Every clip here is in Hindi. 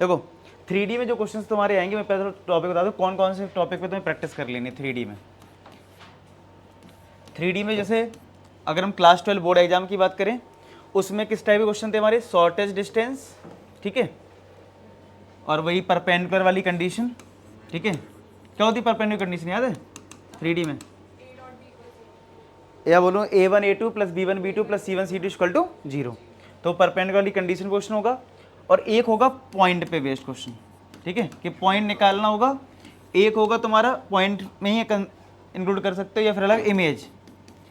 देखो 3D में जो क्वेश्चन तुम्हारे आएंगे, मैं पहले टॉपिक बता दूं कौन कौन से टॉपिक पे तुम्हें प्रैक्टिस कर लेनी है 3D में। 3D में जैसे अगर हम क्लास 12 बोर्ड एग्जाम की बात करें, उसमें किस टाइप के क्वेश्चन थे हमारे, शॉर्टेज डिस्टेंस, ठीक है, और वही परपेंडिकुलर वाली कंडीशन, ठीक है। क्या होती है परपेंडिकुलर कंडीशन, याद है 3D में? या बोलो A1 A2 plus B1 B2 plus C1 C2 equal to 0। तो परपेंडिकुलर वाली कंडीशन क्वेश्चन होगा, और एक होगा पॉइंट पे बेस्ड क्वेश्चन, ठीक है, कि पॉइंट निकालना होगा। एक होगा तुम्हारा पॉइंट में ही इंक्लूड कर सकते हो, या फिर अलग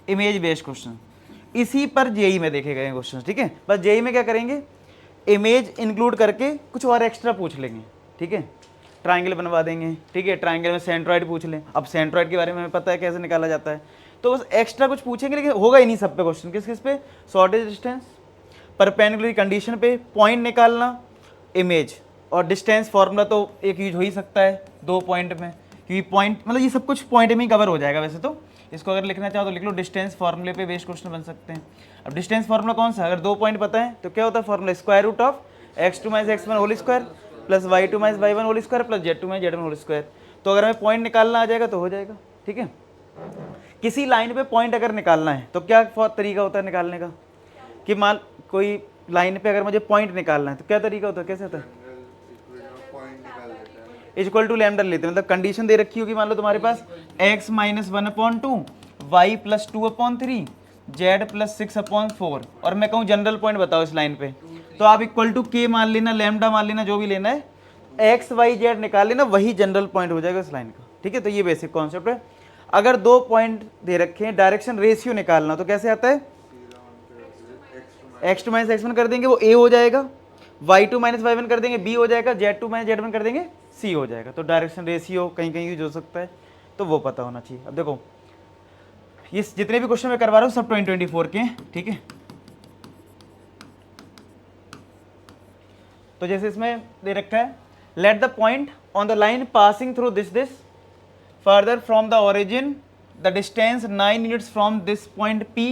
इमेज बेस्ड क्वेश्चन। इसी पर जेई में देखे गए क्वेश्चन, ठीक है। बस जेई में क्या करेंगे, इमेज इंक्लूड करके कुछ और एक्स्ट्रा पूछ लेंगे, ठीक है। ट्राइंगल बनवा देंगे, ठीक है, ट्राइंगल में सेंट्रॉइड पूछ लें। अब सेंट्रॉइड के बारे में हमें पता है कैसे निकाला जाता है, तो बस एक्स्ट्रा कुछ पूछेंगे, लेकिन होगा ही नहीं सब पे क्वेश्चन। किस किस पे, शॉर्टेज डिस्टेंस, परपेंडिकुलर कंडीशन पे, पॉइंट निकालना, इमेज और डिस्टेंस फार्मूला तो एक यूज हो ही सकता है 2 पॉइंट में, क्योंकि पॉइंट मतलब ये सब कुछ पॉइंट में ही कवर हो जाएगा। वैसे तो इसको अगर लिखना चाहो तो लिख लो, डिस्टेंस फार्मूले पे बेस्ड क्वेश्चन बन सकते हैं। अब डिस्टेंस फार्मूला कौन सा, अगर 2 पॉइंट पता है तो क्या होता है formula, square root of x2 minus x1 whole square plus y2 minus y1 whole square plus z2 minus z1 whole square. तो अगर हमें पॉइंट निकालना आ जाएगा तो हो जाएगा, ठीक है। किसी लाइन पे पॉइंट अगर निकालना है तो क्या तरीका होता है निकालने का, कि मान कोई लाइन पे अगर मुझे पॉइंट निकालना है तो क्या तरीका होता है, कैसे होता है, इक्वल टू लैम्डा लेते हैं। मतलब कंडीशन दे रखी होगी, मान लो तुम्हारे पास x minus 1/2 y plus 2/3 z plus 6/4, और मैं कहूँ जनरल पॉइंट बताओ इस लाइन पे, तो आप इक्वल टू k मान लेना, लैम्डा मान लेना, जो भी लेना है, x y z निकाल लेना, वही जनरल पॉइंट हो जाएगा इस लाइन का, ठीक है। तो ये बेसिक कॉन्सेप्ट है। अगर 2 पॉइंट दे रखे हैं, डायरेक्शन रेशियो निकालना, तो कैसे आता है, x2 माइनस x1 कर देंगे वो a हो जाएगा, y2 माइनस y1 कर देंगे b हो जाएगा, z2 माइनस z1 कर देंगे c हो जाएगा। तो डायरेक्शन रेशियो कहीं कहीं यूज हो सकता है, तो वो पता होना चाहिए। अब देखो ये जितने भी क्वेश्चन मैं करवा रहा हूँ सब 2024 के हैं, ठीक है। तो जैसे इसमें दे रखा है, let the point on the line passing through this further from the origin the distance 9 units from this point P,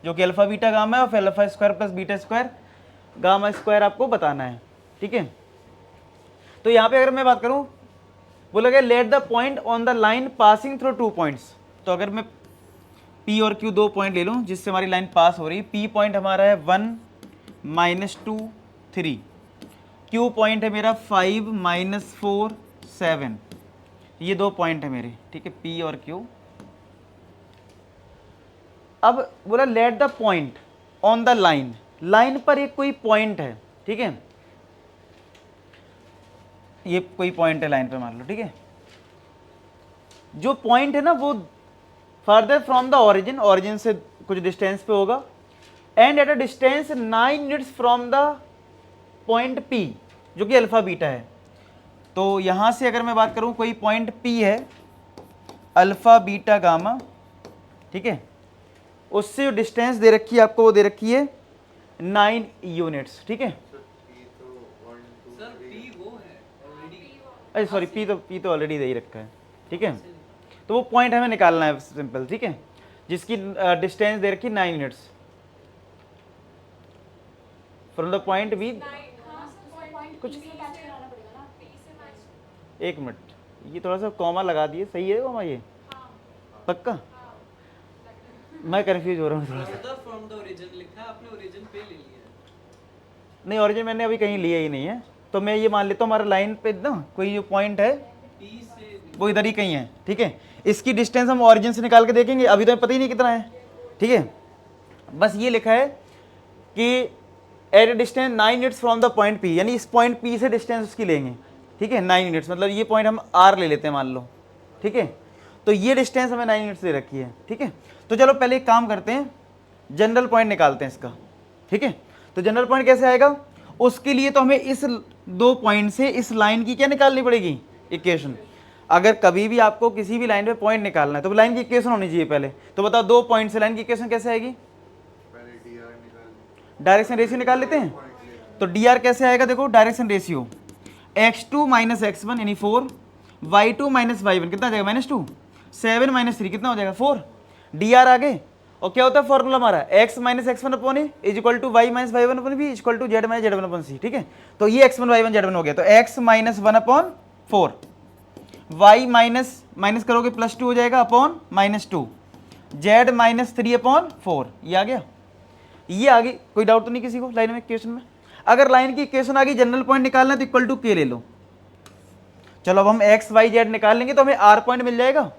जो कि अल्फा बीटा गामा है, और फिर alpha square plus beta square gamma square आपको बताना है, ठीक है। तो यहाँ पे अगर मैं बात करूँ, बोला गया let the point on the line passing through 2 points. तो अगर मैं P और Q 2 पॉइंट ले लूँ जिससे हमारी लाइन पास हो रही है, P पॉइंट हमारा है 1 -2 3, Q पॉइंट है मेरा 5 -4 7, ये 2 पॉइंट है मेरे, ठीक है, P और Q। अब बोला let the point on the line, line पर एक कोई पॉइंट है, ठीक है, ये कोई पॉइंट है लाइन पे मान लो, ठीक है। जो पॉइंट है ना वो further from the origin, origin से कुछ डिस्टेंस पे होगा, and at a distance 9 units from the point P, जो कि अल्फा बीटा है। तो यहां से अगर मैं बात करूं कोई पॉइंट P है अल्फा बीटा गामा, ठीक है, उससे जो डिस्टेंस दे रखी है आपको, वो दे रखी है 9 यूनिट्स, ठीक है। अरे सॉरी, P तो ऑलरेडी दे ही रखा है, ठीक है। तो वो पॉइंट हमें निकालना है सिंपल, ठीक है, जिसकी डिस्टेंस दे रखी 9 units from the point B। कुछ एक मिनट, ये थोड़ा सा कॉमा लगा दिए, सही है कॉमा ये, पक्का? मैं कंफ्यूज हो रहा हूँ थोड़ा सा। फ्रॉम द ओरिजिन लिखा है आपने, ओरिजिन पे ले लिया? नहीं, ओरिजिन मैंने अभी कहीं लिया ही नहीं है। तो मैं ये मान लेता हूँ हमारा लाइन पे ना कोई जो पॉइंट है वो इधर ही कहीं है, ठीक है। इसकी डिस्टेंस हम ओरिजिन से निकाल के देखेंगे, अभी तो हमें पता ही नहीं कितना है, ठीक है। बस ये लिखा है कि at a distance 9 units from the point P, यानी इस पॉइंट P से डिस्टेंस उसकी लेंगे, ठीक है, 9 यूनिट्स, मतलब ये पॉइंट हम R ले लेते हैं मान लो, ठीक है। तो ये डिस्टेंस हमें 9 यूनिट्स दे रखी है, ठीक है। तो चलो पहले एक काम करते हैं, जनरल पॉइंट निकालते हैं इसका, ठीक है। तो जनरल पॉइंट कैसे आएगा, उसके लिए तो हमें इस 2 पॉइंट से इस लाइन की क्या निकालनी पड़ेगी, इक्वेशन। अगर कभी भी आपको किसी भी लाइन पे पॉइंट निकालना है तो लाइन की इक्वेशन होनी चाहिए पहले। तो बताओ 2 पॉइंट से लाइन की इक्वेशन कैसे आएगी, डायरेक्शन रेशियो निकाल लेते हैं। तो dr कैसे आएगा, देखो direction ratio x2 minus x1 यानी 4, y2 माइनस y1 कितना आ जाएगा -2, 7 - 3 कितना हो जाएगा 4, dr आगे, और क्या होता है फॉर्मूला हमारा x minus x one upon a is equal to y minus y one upon b is equal to z minus z one upon c, ठीक है। तो ये x1 y1 z1 हो गया, तो x minus one upon four, y minus minus करोगे प्लस टू हो जाएगा upon minus two, z minus three upon four, ये आ गया। ये आ गई, कोई डाउट तो नहीं किसी को लाइन में इक्वेशन में? अगर लाइन की इक्वेशन आ गई, जनरल पॉइंट निकालना तो इक्वल टू के ले लो। चलो अब हम एक्स वाई जेड निकाल लेंगे तो हमें आर पॉइंट मिल जाएगा।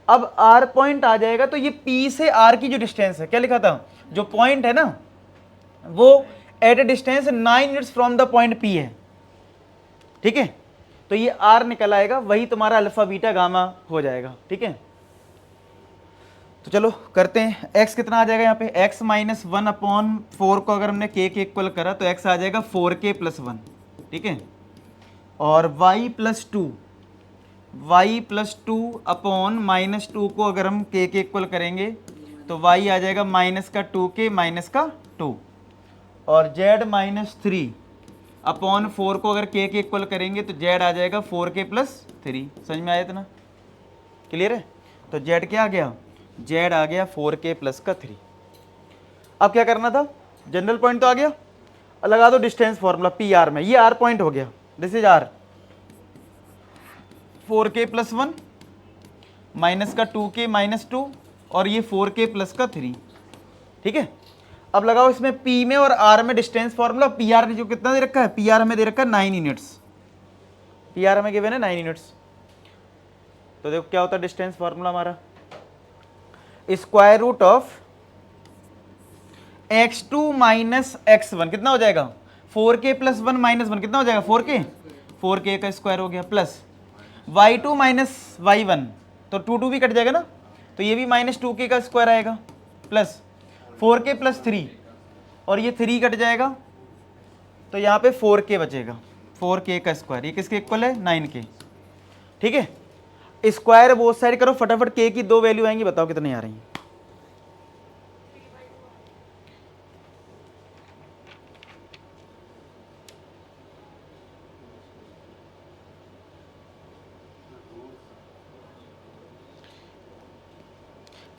अब आर पॉइंट आ जाएगा तो ये पी से आर की जो डिस्टेंस है, क्या लिखा था, जो पॉइंट है ना वो at a distance 9 units from the point P है, ठीक है। तो ये आर निकल आएगा, वही तुम्हारा अल्फा बीटा गामा हो जाएगा, ठीक है। तो चलो करते हैं, x कितना आ जाएगा यहाँ पे, x minus one upon four को अगर हमने k के इक्वल करा तो x आ जाएगा 4k प्लस वन, ठीक है। और y plus two upon minus two को अगर हम k के इक्वल करेंगे तो y आ जाएगा माइनस का 2k माइनस का 2, और z minus three upon four को अगर k के इक्वल करेंगे तो z आ जाएगा 4k प्लस थ्री। समझ में आया इतना, क्लियर है। तो z क्या आ गया, z आ गया 4k प्लस का 3। अब क्या करना था, जनरल पॉइंट तो आ गया, लगा दो डिस्टेंस फॉर्मूला पी आर में, ये आर पॉइंट हो गया, this is R, 4k plus one minus का 2k माइनस टू, और ये 4k प्लस का 3, ठीक है। अब लगाओ इसमें p में और r में डिस्टेंस फॉर्मूला, पी आर ने जो कितना दे रखा है, पी आर हमें दे रखा है 9 यूनिट्स, पी आर हमें गिवन है 9 यूनिट्स। तो देखो क्या होता है डिस्टेंस फॉर्मूला हमारा, square root of x2 minus x1 कितना हो जाएगा, 4k plus one minus one कितना हो जाएगा 4k का स्क्वायर हो गया, प्लस y2 माइनस y1 तो 2 भी कट जाएगा ना, तो ये भी माइनस 2k का स्क्वायर आएगा, प्लस 4k प्लस 3, और ये 3 कट जाएगा तो यहाँ पे 4k बचेगा, 4k का स्क्वायर, ये किसके इक्वल है 9k, ठीक है। स्क्वायर बोथ साइड करो फटाफट, k की दो वैल्यू आएंगी, बताओ कितनी आ रही हैं।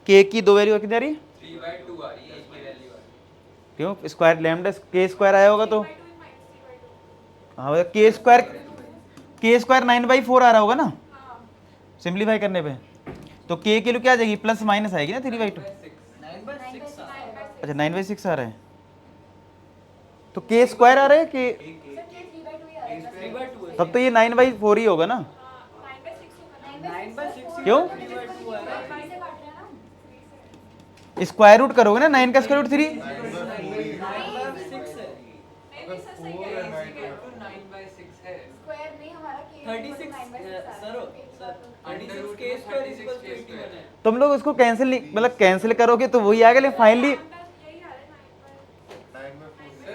k की दो वैल्यू कितनी आ रही है, 3/2 आ रही है, एक की वैल्यू आ रही है। क्यों, स्क्वायर लैम्डा k स्क्वायर आया होगा तो, हाँ k स्क्वायर 9/4 आ रहा होगा ना, सिंप्लीफाई करने पे तो k की वैल्यू क्या आ जाएगी, प्लस माइनस आएगी ना 3/2, 9/6 आ रहा है। अच्छा 9/6 आ रहा है, तो k स्क्वायर आ रहा है कि 3/2 है। तब तो ये 9/4 ही होगा ना, 9/6 क्यों 3/2 आ रहा है। स्क्वायर रूट करोगे ना 9 का स्क्वायर रूट 3, 9/6 है। 9/6 है। 36 sir 36 k square equal to 81 है। तुम लोग उसको कैंसिल मतलब कैंसिल करोगे तो वही आएगा, लेकिन फाइनली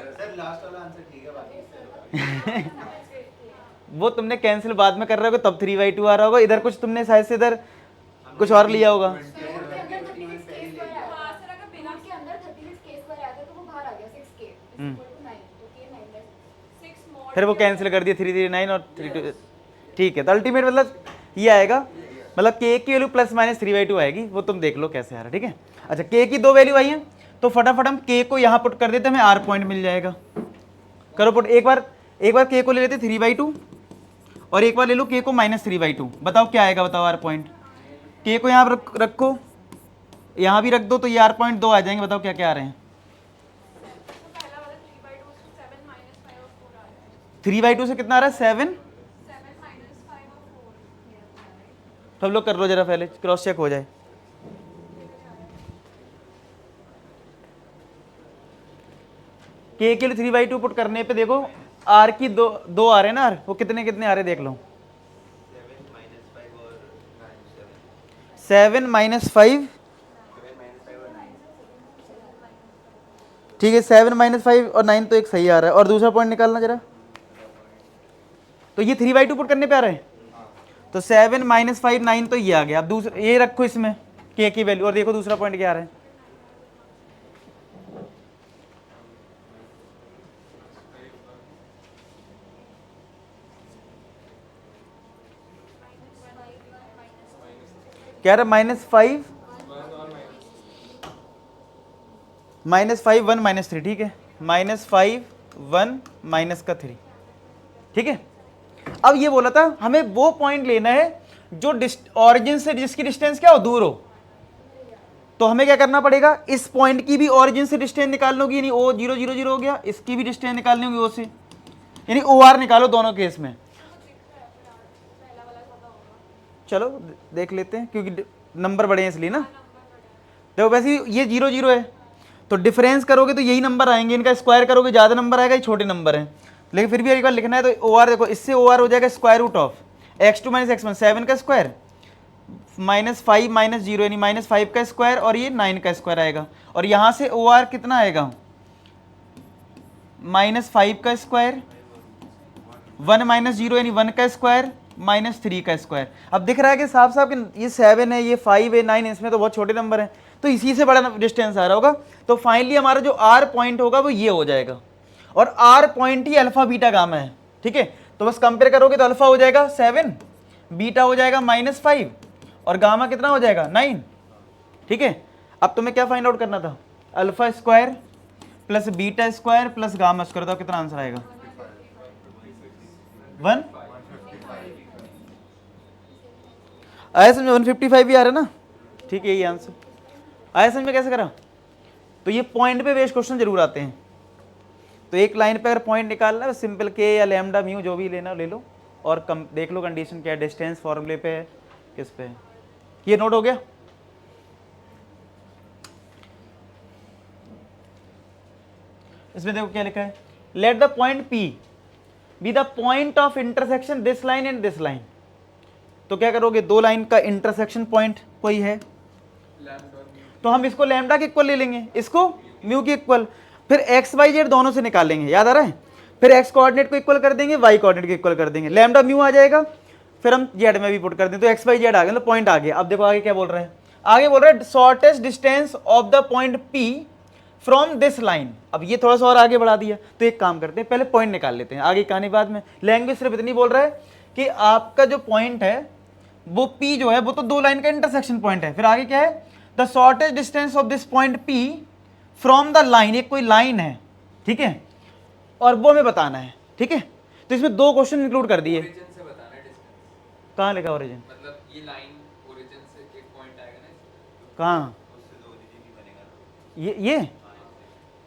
सर लास्ट वाला आंसर ठीक है, बाकी वो तुमने कैंसिल बाद में कर रहे हो तब 3/2 आ रहा होगा, इधर कुछ तुमने शायद से इधर कुछ और लिया होगा, फिर वो कैंसिल कर दिया 3 3 9 और 3 2, ठीक है। तो अल्टीमेट मतलब ये आएगा, मतलब k की वैल्यू प्लस माइनस 3/2 आएगी, वो तुम देख लो कैसे आ रहा है, ठीक है। अच्छा k की दो वैल्यू आई है तो फटाफट हम k को यहाँ पुट कर देते हैं, हमें r पॉइंट मिल जाएगा। करो पुट, एक बार k को ले लेते 3/2 और एक बार ले लो k को माइनस 3/2, बताओ क्या आएगा, बताओ r पॉइंट, k को यहाँ रखो, यहाँ भी रख दो तो ये r पॉइंट 2 आ जाएंगे, बताओ क्या क्या आ रहे हैं। 3/2 से कितना आ रहा है 7, सब लोग कर लो जरा पहले क्रॉस चेक हो जाए। k के लिए 3/2 पुट करने पे देखो r की दो आ रहे हैं ना, r वो कितने कितने आ रहे हैं देख लो, 7 माइनस 5, ठीक है 7 माइनस 5 और 9 तो एक सही आ रहा है, और दूसरा पॉइंट निकालना जरा, तो ये 3/2 पुट करने पे आ रहा है, तो 7 माइनस 5 9 तो ये आ गया। अब दूसरा ये रखो इसमें k की वैल्यू, और देखो दूसरा पॉइंट क्या आ रहा है, क्या रहा -5 -5 1 -3, ठीक है, -5 1 माइनस का 3, ठीक है। अब ये बोला था हमें वो पॉइंट लेना है जो ऑरिजिन से जिसकी डिस्टेंस क्या हो, दूर हो। तो हमें क्या करना पड़ेगा, इस पॉइंट की भी ऑरिजिन से डिस्टेंस निकालनी होगी, यानी ओ 0 0 0 हो गया, इसकी भी डिस्टेंस निकालनी होगी ओ से, यानी ओ आर निकालो दोनों केस में। चलो देख लेते हैं, क्योंकि नंबर बड़े हैं इसलिए ना। देखो वैसे ये 0 0 है, तो डिफरेंस करोगे तो यही नंबर आएंगे, इनका स्क्वायर करोगे ज़्यादा नंबर आएगा, ये छोटे नंबर हैं। लेकिन फिर भी एक बार लिखना है तो ओ आर देखो, इससे ओ आर हो जाएगा square root of x2 - x1, 7 का स्क्वायर -5 - 0 यानी -5 का स्क्वायर, और ये 9 का स्क्वायर आएगा। और यहाँ से ओ आर कितना आएगा, -5 का स्क्वायर, 1 - 0 यानी 1 का स्क्वायर, -3 का स्क्वायर। अब दिख रहा है कि साफ साफ कि ये 7 है, ये 5 है, 9 है, इसमें तो बहुत छोटे नंबर हैं, तो इसी से बड़ा डिस्टेंस आ रहा होगा। तो फाइनली हमारा जो आर पॉइंट होगा वो ये हो जाएगा, और आर पॉइंट ही अल्फा बीटा गामा है, ठीक है। तो बस कंपेयर करोगे तो अल्फा हो जाएगा 7, बीटा हो जाएगा -5, और गामा कितना हो जाएगा 9, ठीक है। अब तुम्हें क्या फाइंड आउट करना था, alpha square plus beta square plus gamma square, तो कितना आंसर आएगा 1 आया समझ में, 155 भी आ रहा है ना, ठीक है, यही आंसर आया समझ में। कैसे करा, तो ये पॉइंट पे बेस्ड क्वेश्चन जरूर आते हैं। तो एक लाइन पे अगर पॉइंट निकालना है, सिंपल के या लैम्डा म्यू जो भी लेना ले लो, और देख लो कंडीशन क्या है, डिस्टेंस फॉर्मूले पे है, किस पे है। ये नोट हो गया। इसमें देखो क्या लिखा है, let the point P B the point of intersection this line and this line. तो क्या करोगे, दो लाइन का इंटरसेक्शन पॉइंट कोई है, तो हम इसको लैम्डा के इक्वल ले लेंगे, इसको म्यू के इक्वल, फिर एक्स वाई जेड दोनों से निकालेंगे, याद आ रहा है। फिर एक्स कोऑर्डिनेट को इक्वल कर देंगे, वाई कोऑर्डिनेट को इक्वल कर देंगे, लैम्डा म्यू आ जाएगा, फिर हम जेड में भी पुट कर दें, तो एक्स वाई जेड आ गया, तो पॉइंट आ गया। अब देखो आगे क्या बोल रहा है, आगे बोल रहा है shortest distance of the point P from this line. अब ये थोड़ा सा और आगे बढ़ा दिया, तो एक काम करते हैं, पहले पॉइंट निकाल लेते हैं, आगे कहानी बाद में। लैंग्वेज सिर्फ इतनी बोल रहा है कि आपका जो पॉइंट है वो P जो है वो तो दो लाइन का इंटरसेक्शन पॉइंट है। फिर आगे क्या है, the shortest distance of this point P from the line, एक कोई लाइन है, ठीक है, और वो हमें बताना है, ठीक है। तो इसमें दो क्वेश्चन इंक्लूड कर दिए। ओरिजिन से बताना है डिस्टेंस, कहाँ लिखा ओरिजिन, मतलब ये लाइन ओरिजिन से एक पॉइंट आएगा ना, कहाँ, उससे दो ओरिजिन ही बनेगा। ये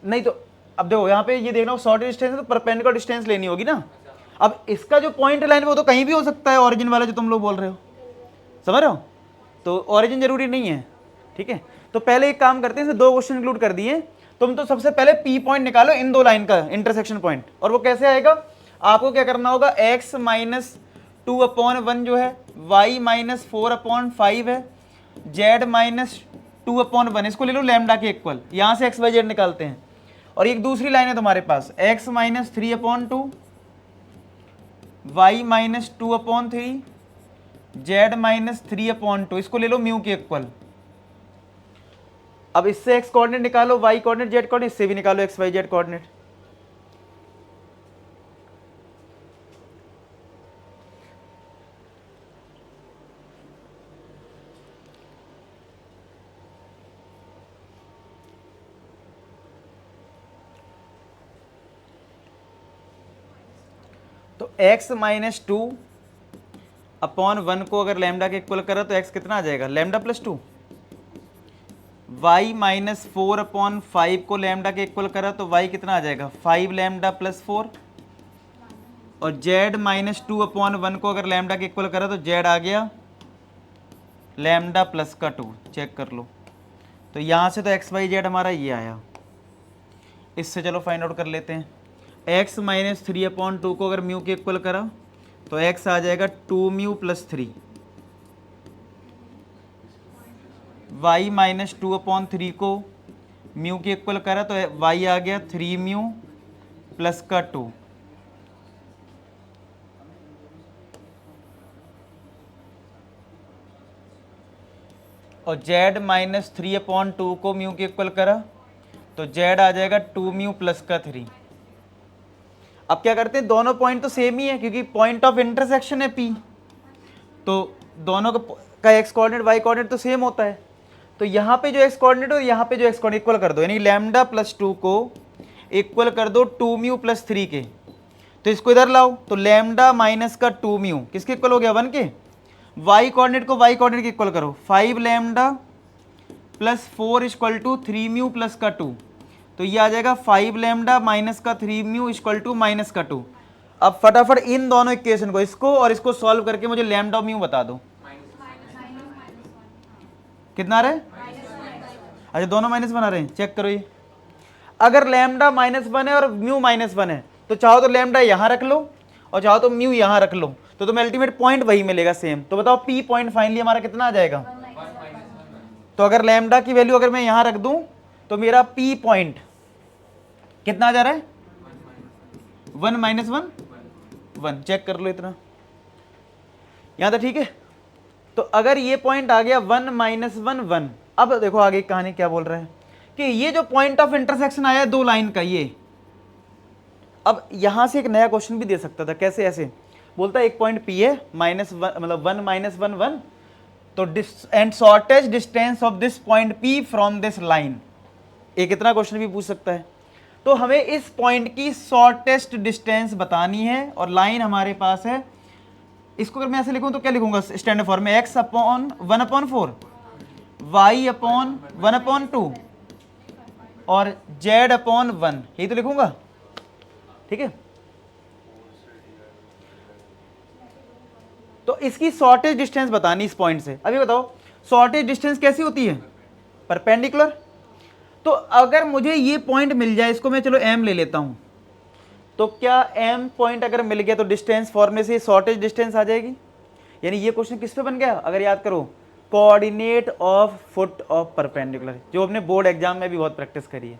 नहीं, तो अब देखो यहाँ पे ये देखना, शॉर्टेस्ट डिस्टेंस है तो परपेंडिकुलर डिस्टेंस लेनी होगी ना। अब इसका जो पॉइंट लाइन वो तो कहीं भी हो सकता है, ओरिजिन वाला जो तुम लोग बोल रहे हो, समझ रहे हो, तो ओरिजिन जरूरी नहीं है, ठीक है। तो पहले एक काम करते हैं, इसमें दो क्वेश्चन इंक्लूड कर दिए, तुम तो सबसे पहले P पॉइंट निकालो इन दो लाइन का इंटरसेक्शन पॉइंट, और वो कैसे आएगा, आपको क्या करना होगा, x - 2/1 जो है, y - 4/5 है, z - 2/1, इसको ले लो लैम्डा के इक्वल, यहाँ से x y z निकालते हैं। और एक दूसरी लाइन है तुम्हारे पास, x - 3/2, y - 2/3, z - 3/2, इसको ले लो म्यू के इक्वल। अब इससे x कोऑर्डिनेट निकालो, y कोऑर्डिनेट, z कोऑर्डिनेट, इससे भी निकालो x y z कोऑर्डिनेट। तो x - 2/1 को अगर लैम्डा के इक्वल करा तो x कितना आ जाएगा, लैम्डा + 2। y - 4/5 को लैम्डा के इक्वल करा तो y कितना आ जाएगा, 5 लैम्डा + 4। और z - 2/1 को अगर लैम्डा के इक्वल करा तो z आ गया लैम्डा + का 2, चेक कर लो। तो यहाँ से तो x y z हमारा ये आया। इससे चलो फाइंड आउट कर लेते हैं, x - 3/2 को अगर म्यू के इक्वल करा तो x आ जाएगा 2μ + 3, y - 2/3 को म्यू के इक्वल करा तो y आ गया 3μ + का 2। और z - 3/2 को म्यू के इक्वल करा तो z आ जाएगा 2μ + का 3। अब क्या करते हैं, दोनों पॉइंट तो सेम ही है क्योंकि पॉइंट ऑफ इंटरसेक्शन है P, तो दोनों का x कोऑर्डिनेट y कोऑर्डिनेट तो सेम होता है। तो यहाँ पे जो एक्स कोऑर्डिनेट और यहाँ पे जो एक्स कोऑर्डिनेट इक्वल कर दो, यानी लैम्डा प्लस 2 को इक्वल कर दो 2 म्यू प्लस 3 के। तो इसको इधर लाओ, तो लैम्डा माइनस का 2 म्यू किसके इक्वल हो गया 1 के। वाई कोऑर्डिनेट को वाई कोऑर्डिनेट के इक्वल करो, 5 lambda plus 4 equal to 3 mu plus का 2। तो ये आ जाएगा 5 लैम्डा माइनस का 3 म्यू इक्वल टू माइनस का 2। अब फटाफट इन दोनों इक्वेशन को, इसको और इसको सॉल्व करके मुझे लैम्डा म्यू बता दो कितना आ रहा है। अच्छा दोनों माइनस बना रहे हैं, चेक करो ये। अगर लैम्डा -1 है और म्यू -1 है तो चाहो तो लैम्डा यहाँ रख लो और चाहो तो म्यू यहाँ रख लो, तो तुम्हें अल्टीमेट पॉइंट वही मिलेगा सेम। तो बताओ पी पॉइंट फाइनली हमारा कितना आ जाएगा। तो अगर लैम्डा की वैल्यू अगर मैं यहाँ रख दूं तो मेरा पी पॉइंट कितना आ जा रहा है 1 - 1 चेक कर लो इतना, यहाँ तक ठीक है। तो अगर ये पॉइंट आ गया 1 - 1 अब देखो आगे कहानी क्या बोल रहा है कि ये जो पॉइंट ऑफ इंटरसेक्शन आया दो लाइन का, ये अब यहां से एक नया क्वेश्चन भी दे सकता था। कैसे? ऐसे बोलता है एक पॉइंट पी है -1 मतलब 1 - 1 तो and shortest distance of this point P from this line, एक इतना क्वेश्चन भी पूछ सकता है। तो हमें इस पॉइंट की शॉर्टेस्ट डिस्टेंस बतानी है और लाइन हमारे पास है। इसको अगर मैं ऐसे लिखूं तो क्या लिखूंगा स्टैंडर्ड फॉर्म में, x अपॉन 1/4 y अपॉन 1/2 और z अपॉन 1, यही तो लिखूंगा, ठीक है। तो इसकी शॉर्टेस्ट डिस्टेंस बतानी इस पॉइंट से। अभी बताओ शॉर्टेस्ट डिस्टेंस कैसी होती है, परपेंडिकुलर। तो अगर मुझे ये पॉइंट मिल जाए, इसको मैं चलो m ले लेता हूं, तो क्या m पॉइंट अगर मिल गया तो डिस्टेंस फॉर्मूले से शॉर्टेज डिस्टेंस आ जाएगी। यानी ये क्वेश्चन किस पे बन गया, अगर याद करो coordinate of foot of perpendicular, जो अपने बोर्ड एग्जाम में भी बहुत प्रैक्टिस करी है।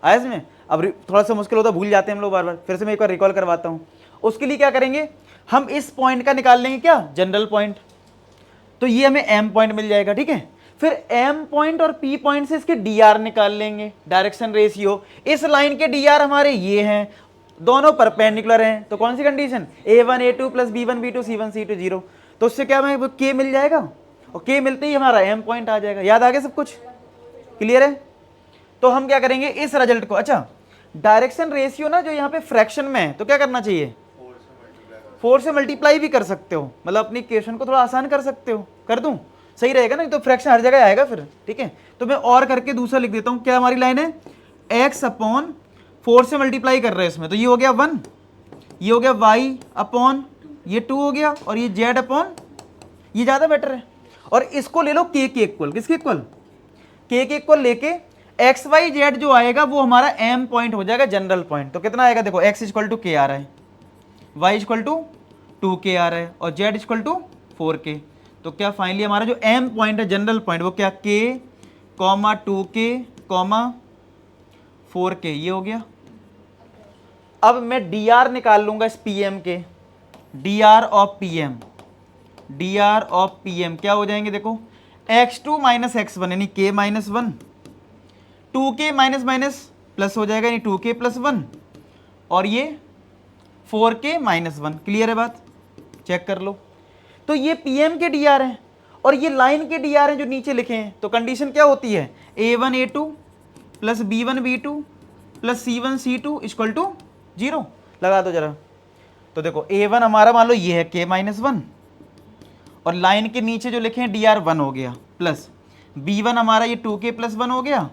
आया इसमें? अब थोड़ा सा मुश्किल होता है, भूल जाते हैं हम लोग बार बार, फिर से मैं एक बार रिकॉल करवाता हूँ। उसके लिए क्या करेंगे, हम इस पॉइंट का निकाल लेंगे क्या, जनरल पॉइंट। तो ये हमें m पॉइंट मिल जाएगा, ठीक है। फिर m पॉइंट और p पॉइंट से इसके dr निकाल लेंगे, डायरेक्शन रेशियो। इस लाइन के dr हमारे ये हैं, दोनों परपेंडिकुलर हैं, तो कौन सी condition, a1 a2 plus b1 b2 c1 c2 0। तो उससे क्या हमें k मिल जाएगा और k मिलते ही हमारा m पॉइंट आ जाएगा। याद आ गया सब कुछ, क्लियर है। तो हम क्या करेंगे इस रिजल्ट को, अच्छा डायरेक्शन रेशियो ना जो यहाँ पे फ्रैक्शन में है, तो क्या करना चाहिए, 4 से मल्टीप्लाई भी कर सकते हो, मतलब अपनी इक्वेशन को थोड़ा आसान कर सकते हो। कर दूं, सही रहेगा ना, तो फ्रैक्शन हर जगह आएगा फिर, ठीक है। तो मैं और करके दूसरा लिख देता हूँ, क्या हमारी लाइन है, x अपॉन 4 से मल्टीप्लाई कर रहे हैं इसमें, तो ये हो गया 1, ये हो गया y अपॉन ये 2 हो गया, और ये z अपॉन ये ज़्यादा बेटर है। और इसको ले लो k के इक्वल, किसके इक्वल, k के इक्वल लेके एक्स वाई जेड जो आएगा वो हमारा m पॉइंट हो जाएगा, जनरल पॉइंट। तो कितना आएगा, देखो x इक्वल टू k आ रहा है, y इक्वल टू 2k आ रहा है और z इक्वल टू 4k। तो क्या फाइनली हमारा जो m पॉइंट है, जनरल पॉइंट, वो क्या k, 2k, 4k, ये हो गया। अब मैं dr निकाल लूंगा इस pm के, dr of pm, dr of pm क्या हो जाएंगे, देखो x2 माइनस x1 यानी k minus 1, 2k minus minus plus हो जाएगा यानी 2k प्लस 1, और ये 4k माइनस 1। क्लियर है बात, चेक कर लो। तो ये pm के dr हैं और ये लाइन के dr हैं जो नीचे लिखे हैं। तो कंडीशन क्या होती है, a1 a2 plus b1 b2 plus c1 c2 equal to 0। लगा दो जरा। तो देखो a1 हमारा मान लो ये है k माइनस 1 और लाइन के नीचे जो लिखे हैं dr 1 हो गया, प्लस b1 हमारा ये 2k प्लस 1 हो गया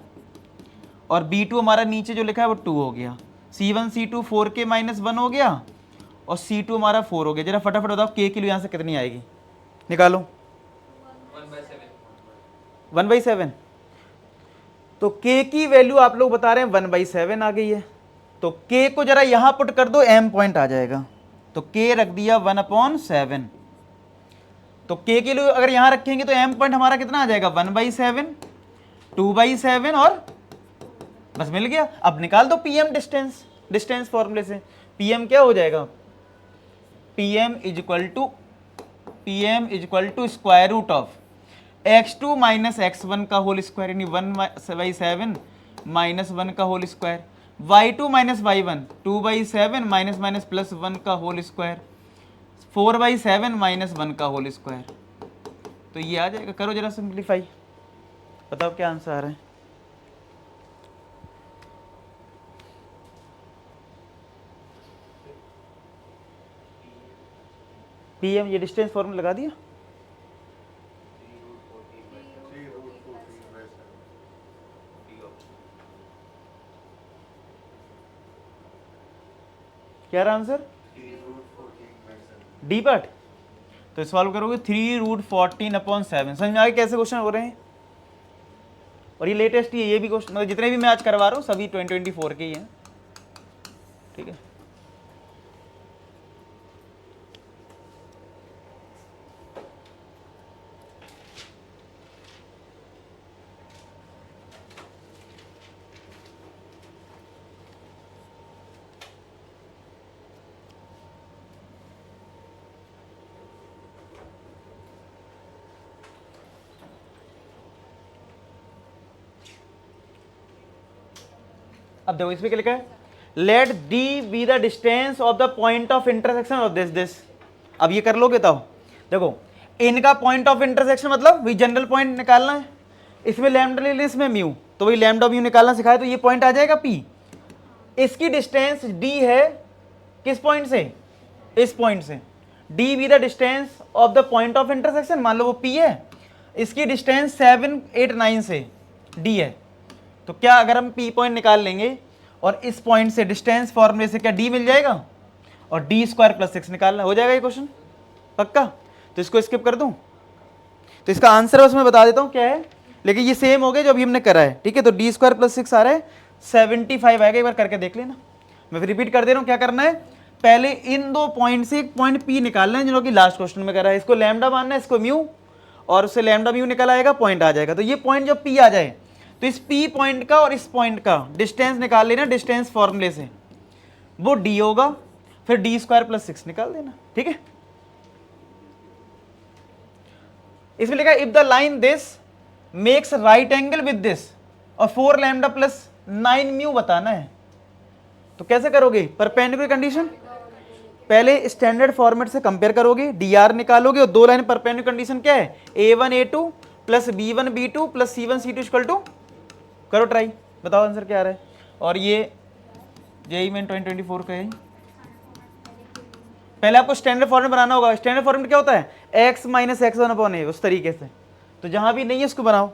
और b2 हमारा नीचे जो लिखा है वो 2 हो गया, c1 c2 4k माइनस 1 हो गया और c2 हमारा 4 हो गया। जरा फटाफट बताओ k की यहाँ से कितनी आएगी, निकालो। 1/7। तो k की वैल्यू आप लोग बता रहे हैं 1/7 आ गई है। तो k को जरा यहाँ पुट कर दो, m पॉइंट आ जाएगा। तो k रख दिया 1/7। तो k के लिए अगर यहाँ रखेंगे तो m पॉइंट हमारा कितना आ जाएगा, 1/7, 2/7 और बस मिल गया। अब निकाल दो pm डिस्टेंस, डिस्टेंस फॉर्मूले से pm क्या हो जाएगा, pm is equal to square root of x2 minus x1 का होल स्क्वायर यानी 1/7 माइनस 1 का whole square, y2 minus y1 2/7 minus minus plus 1 का होल स्क्वायर, 4/7 माइनस 1 का होल स्क्वायर। तो ये आ जाएगा, करो जरा सिंप्लीफाई। बताओ क्या आंसर आ रहा है। PM ये डिस्टेंस फॉर्मूला लगा दिया। क्या रहा आंसर? D part. तो सॉल्व करोगे 3√14/7। समझ में आ गया कैसे क्वेश्चन हो रहे हैं। और ये लेटेस्ट ही है, ये भी क्वेश्चन मतलब जितने भी मैं आज करवा रहा हूँ सभी 2024 के ही हैं, ठीक है। अब देखो इसमें क्या लिखा है, let D be the distance of the point of intersection of this. अब ये कर लोगे तब देखो, इनका पॉइंट ऑफ इंटरसेक्शन मतलब वही जनरल पॉइंट निकालना है। इसमें लैम्डा ले ली, इसमें म्यू, तो वही लैम्डा म्यू निकालना सिखाया, तो ये पॉइंट आ जाएगा P। इसकी डिस्टेंस D है किस पॉइंट से, इस पॉइंट से। D be the distance of the point of intersection, मान लो वो P है, इसकी डिस्टेंस 7, 8, 9 से D है। तो क्या अगर हम P पॉइंट निकाल लेंगे और इस पॉइंट से डिस्टेंस फॉर्मूले से क्या D मिल जाएगा, और D² + 6 निकालना हो जाएगा ये क्वेश्चन पक्का। तो इसको स्किप कर दूं, तो इसका आंसर बस मैं बता देता हूं क्या है, लेकिन ये सेम हो गया जो अभी हमने करा है, ठीक है। तो D² + 6 आ रहा है 75 आएगा, एक बार करके देख लेना। मैं फिर रिपीट कर दे रहा हूं, क्या करना है, पहले इन दो पॉइंट से एक पॉइंट P निकालना है, जो कि लास्ट क्वेश्चन में करा है। इसको लैम्डा मानना है, इसको म्यू, और उससे लैम्डा म्यू निकल आएगा, पॉइंट आ जाएगा। तो ये पॉइंट जब P आ जाए तो इस P पॉइंट का और इस पॉइंट का डिस्टेंस निकाल लेना डिस्टेंस फॉर्मूले से, वो D होगा, फिर D² + 6 निकाल देना, ठीक है। इसमें लिखा if the line this makes right angle with this, और 4 लैम्डा + 9 म्यू बताना है। तो कैसे करोगे, परपेंडिकुलर कंडीशन, पहले स्टैंडर्ड फॉर्मेट से कंपेयर करोगे, dr निकालोगे, और दो लाइन परपेंडिकुलर कंडीशन क्या है, a1 a2 + b1 b2 + c1 c2 = करो ट्राई, बताओ आंसर क्या आ रहा है। और ये जेईई मेन 2024 का है। पहले आपको स्टैंडर्ड फॉर्मेट बनाना होगा। स्टैंडर्ड फॉर्मेट क्या होता है, x - x1/a, उस तरीके से। तो जहां भी नहीं है उसको बनाओ।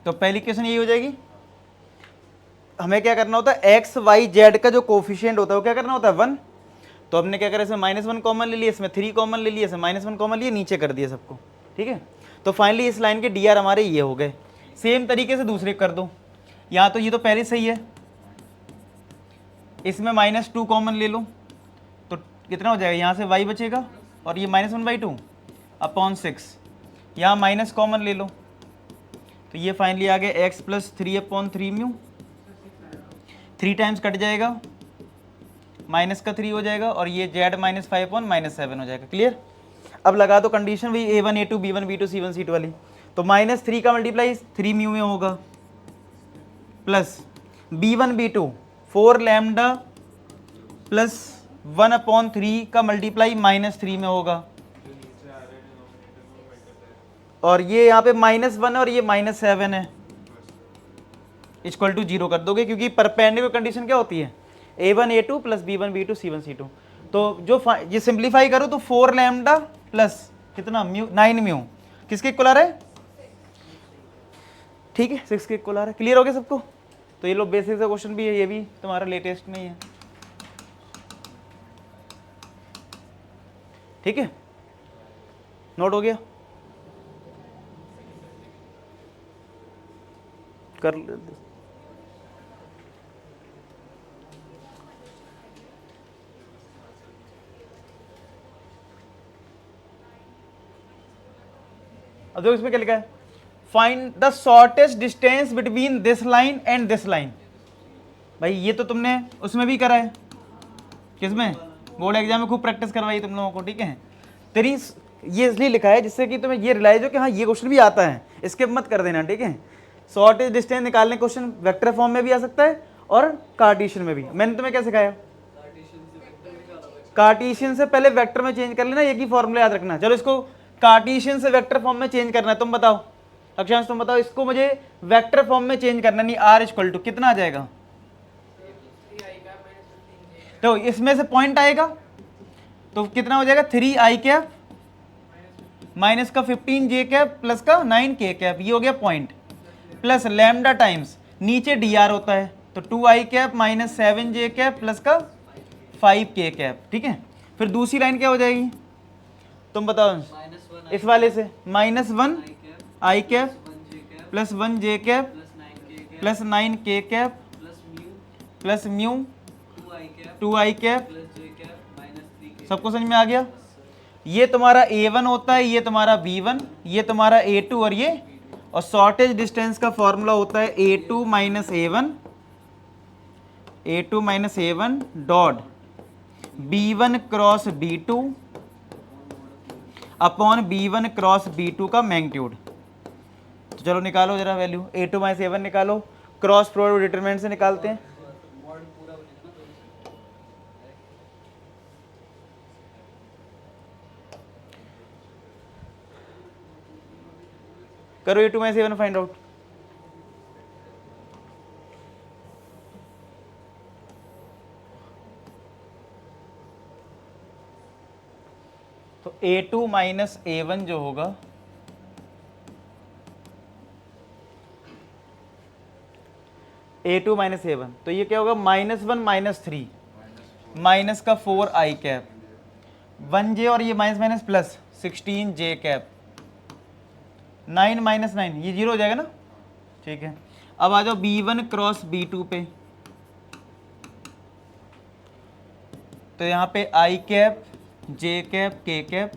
तो पहली क्वेश्चन यही हो जाएगी, हमें क्या करना होता है, एक्स वाई जेड का जो कोफिशिएंट होता है वो क्या करना होता है 1। तो हमने क्या करा, इसमें -1 कॉमन ले लिया, इसमें 3 कॉमन ले लिया, इसमें -1 कॉमन लिए, नीचे कर दिया सबको, ठीक है। तो फाइनली इस लाइन के dr हमारे ये हो गए। सेम तरीके से दूसरे कर दो, यहाँ तो ये तो पहले सही है, इसमें -2 कॉमन ले लो, तो कितना हो जाएगा, यहाँ से y बचेगा, और ये -1/2/6, यहाँ माइनस कॉमन ले लो, तो ये फाइनली आ गया x + 3/3 म्यू, 3 टाइम्स कट जाएगा, माइनस का 3 हो जाएगा और ये z माइनस 5 अपॉन माइनस 7 हो जाएगा। क्लियर? अब लगा दो कंडीशन वही a1 a2 b1 b2 c1 c2 वाली। तो -3 का मल्टीप्लाई 3 म्यू में होगा plus b1 b2 4 lambda plus 1/3 का मल्टीप्लाई -3 में होगा और ये यहाँ पे -1 और ये -7 है, इक्वल टू 0 कर दोगे क्योंकि परपेंडिकुलर कंडीशन क्या होती है a1 a2 plus b1 b2 c1 c2। तो जो ये सिंप्लीफाई करो तो 4 लैम्डा प्लस कितना म्यू 9 म्यू किसके इक्वल आ रहा है? ठीक है 6 के इक्वल आ रहा है। क्लियर हो गया सबको? तो ये लो बेसिक सा क्वेश्चन भी है, ये भी तुम्हारा लेटेस्ट में ही है। ठीक है, नोट हो गया? कर अब देखो इसमें क्या लिखा है, find the shortest distance between this line and this line. भाई ये तो तुमने उसमें भी करा है, किसमें? बोर्ड एग्जाम में खूब प्रैक्टिस करवाई तुम लोगों को। ठीक है, तेरी ये इसलिए लिखा है जिससे कि तुम्हें ये रियलाइज हो कि हाँ ये क्वेश्चन भी आता है, स्किप मत कर देना। ठीक है, शॉर्टेस्ट डिस्टेंस निकालने क्वेश्चन वेक्टर फॉर्म में भी आ सकता है और कार्टेशियन में भी। मैंने तुम्हें क्या सिखाया? कार्टेशियन से पहले वेक्टर में चेंज कर लेना, एक ही फॉर्मूला याद रखना। चलो इसको कार्टेशियन से वेक्टर फॉर्म में चेंज करना है, तुम बताओ अक्षांश, तुम बताओ इसको मुझे वेक्टर फॉर्म में चेंज करना नहीं। r इक्वल टू कितना आ जाएगा? तो इसमें से पॉइंट आएगा तो कितना हो जाएगा 3i कैप माइनस का 15j कैप प्लस का 9k कैप, ये हो गया पॉइंट, प्लस लैम्डा टाइम्स नीचे dr होता है तो 2i cap minus 7j cap plus का 5k कैप। ठीक है, फिर दूसरी लाइन क्या हो जाएगी तुम बताओ? इस वाले से -1 i cap plus 1j cap plus 9k cap plus mu 2i cap. सबको समझ में आ गया? ये तुम्हारा a1 होता है, ये तुम्हारा b1, ये तुम्हारा a2 और ये, और शॉर्टेज डिस्टेंस का फॉर्मूला होता है a2 minus a1 dot b1 cross b2 upon b1 cross b2 का मैग्नीट्यूड। तो चलो निकालो जरा वैल्यू, a2 माइनस a1 निकालो, क्रॉस प्रोडक्ट डिटरमिनेंट से निकालते हैं। करो a2 minus a1 find out. तो a2 माइनस a1 जो होगा a2 माइनस a1, तो ये क्या होगा -1 -3 माइनस का 4i कैप 1j और ये minus minus plus 16j cap 9 minus 9, ये 0 हो जाएगा ना। ठीक है, अब आ जाओ b1 क्रॉस b2 पे, तो यहाँ पे i cap j cap k cap,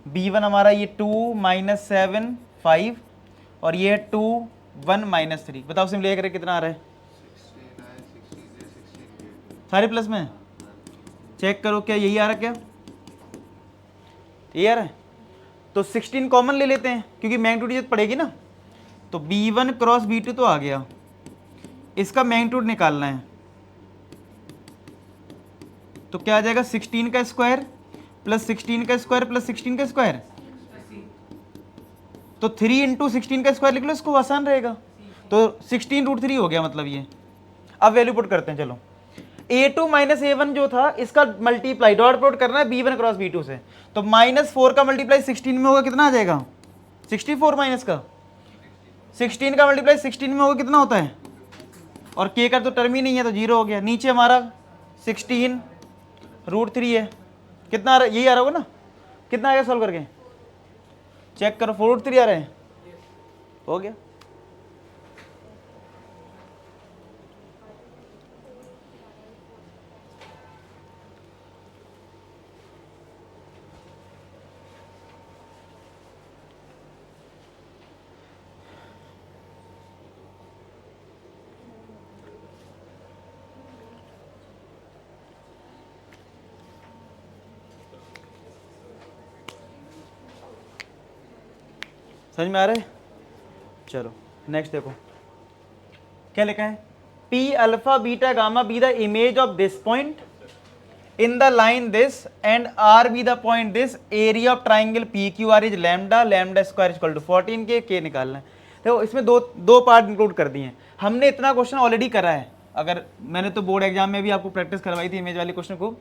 b1 हमारा ये 2 माइनस 7 5 और ये 2 1 माइनस 3। बताओ सिंपली करें कितना आ रहा है? 16 सारे प्लस में चेक करो, क्या यही आ रहा है? क्या ये आ रहा है? तो 16 कॉमन ले लेते हैं क्योंकि मैग्नीट्यूड ये पड़ेगी ना। तो b1 क्रॉस b2 तो आ गया, इसका मैग्नीट्यूड निकालना है तो क्या आ जाएगा 16 का स्क्वायर प्लस 16 का स्क्वायर प्लस 16 का स्क्वायर, तो 3 इंटू 16 का स्क्वायर लिख लो, इसको आसान रहेगा। तो 16√3 हो गया मतलब ये। अब वैल्यू पुट करते हैं। चलो a2 माइनस a1 जो था इसका मल्टीप्लाई डॉट प्रोडक्ट करना है b1 क्रॉस b2 से, तो -4 का मल्टीप्लाई 16 में होगा कितना आ जाएगा? 64 माइनस का 16 का मल्टीप्लाई 16 में होगा कितना होता है? और k का तो टर्म ही नहीं है तो 0 हो गया। नीचे हमारा 16√3 है, कितना आ रहा है? यही आ रहा होगा ना। कितना आएगा सॉल्व करके चेक करो? 4√3 आ रहे हैं, हो गया। समझ में आ रहा है? चलो नेक्स्ट देखो क्या लिखा है, P alpha beta gamma be the image of this point in the line this and R be the point this, area of triangle P Q R is lambda, lambda square equal to 14 के निकालना है। देखो इसमें दो पार्ट इंक्लूड कर दिए हैं। हमने इतना क्वेश्चन ऑलरेडी करा है, अगर मैंने तो बोर्ड एग्जाम में भी आपको प्रैक्टिस करवाई थी इमेज वाले क्वेश्चन को।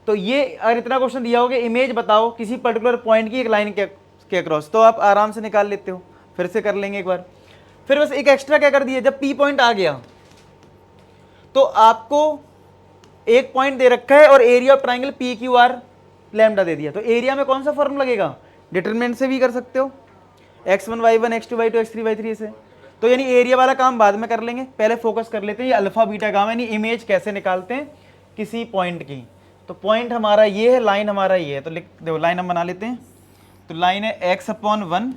तो ये अगर इतना क्वेश्चन दिया होगा इमेज बताओ किसी पर्टिकुलर पॉइंट की एक लाइन के अक्रॉस, तो आप आराम से निकाल लेते हो। फिर से कर लेंगे एक बार। फिर बस एक एक्स्ट्रा क्या कर दिया, जब पी पॉइंट आ गया तो आपको एक पॉइंट दे रखा है और area of triangle P Q R lambda दे दिया, तो एरिया में कौन सा फॉर्म लगेगा, डिटरमिनेंट से भी कर सकते हो, x1 y1 x2 y2 x3 y3 से। तो यानी एरिया वाला काम बाद में कर लेंगे, पहले फोकस कर लेते हैं ये अल्फा बीटा गामा यानी इमेज कैसे निकालते हैं किसी पॉइंट की। तो पॉइंट हमारा ये है, लाइन हमारा ये है, तो लिख देखो लाइन हम बना लेते हैं। तो लाइन है x/1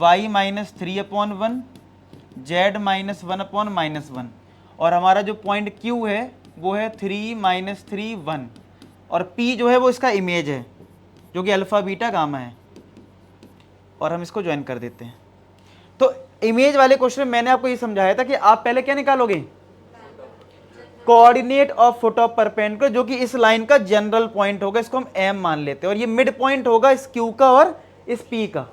y - 3/1 z - 1/-1 और हमारा जो पॉइंट Q है वो है 3 - 3 1 और P जो है वो इसका इमेज है जो कि अल्फा बीटा गामा है और हम इसको ज्वाइन कर देते हैं। तो इमेज वाले क्वेश्चन में मैंने आपको ये समझाया था कि आप पहले क्या निकालोगे, coordinate of foot of perpendicular, जो कि इस लाइन का जनरल पॉइंट होगा, इसको हम M मान लेते हैं, और ये मिड पॉइंट होगा इस Q का और इस P का,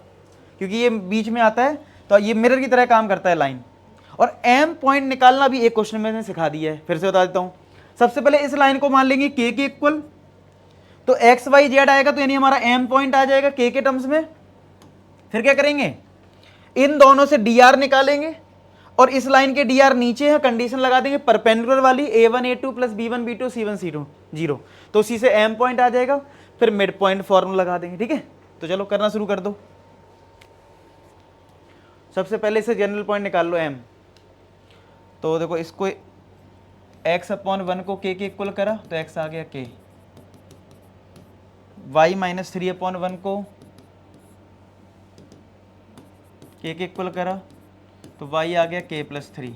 क्योंकि ये बीच में आता है तो ये मिरर की तरह काम करता है लाइन। और M पॉइंट निकालना भी एक क्वेश्चन में मैंने सिखा दिया है, फिर से बता देता हूँ। सबसे पहले इस लाइन को मान लेंगे K के इक्वल, तो एक्स वाई जेड आएगा, तो यानी हमारा M पॉइंट आ जाएगा K के टर्म्स में। फिर क्या करेंगे, इन दोनों से dr निकालेंगे और इस लाइन के dr नीचे है, कंडीशन लगा देंगे परपेंडिकुलर वाली a1 a2 plus b1 b2 c1 c2 0, तो उसी से M पॉइंट आ जाएगा। फिर मिड पॉइंट फॉर्मूला लगा देंगे। ठीक है, तो चलो करना शुरू कर दो। सबसे पहले इसे जनरल पॉइंट निकाल लो M। तो देखो इसको x/1 को k के इक्वल करा तो x आ गया k, y - 3/1 को k के इक्वल करा तो y आ गया k + 3,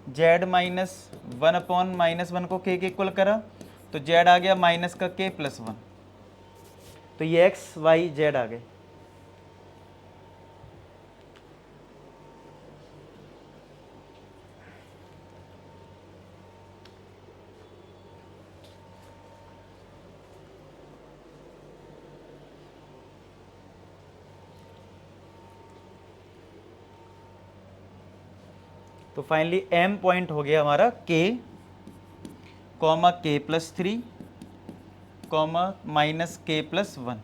z - 1/-1 को k के इक्वल करा तो z आ गया माइनस का k + 1, तो ये x y z आ गए। तो फाइनली M पॉइंट हो गया हमारा K, k + 3, माइनस k + 1।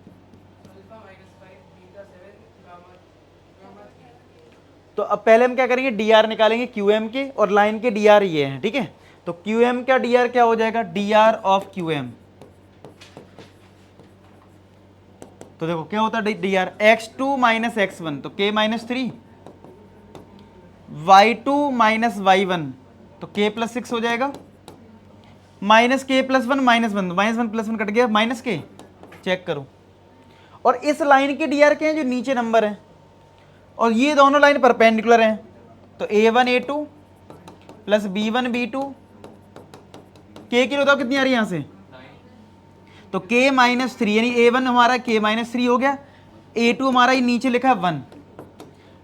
तो अब पहले हम क्या करेंगे, dr निकालेंगे QM के, और लाइन के dr ये हैं। ठीक है, तो QM का dr क्या हो जाएगा, dr ऑफ QM। तो देखो क्या होता है dr, x2 - x1 तो k - 3, y2 - y1 तो k + 6 हो जाएगा, माइनस k + 1 -1 -1 + 1 कट गया, माइनस k, चेक करो। और इस लाइन के dr के हैं जो नीचे नंबर है, और ये दोनों लाइन परपेंडिकुलर हैं, तो a1 a2 plus b1 b2, k की बताओ कितनी आ रही है यहाँ से, तो k - 3 यानी a1 हमारा k - 3 हो गया, a2 हमारा ये नीचे लिखा है 1,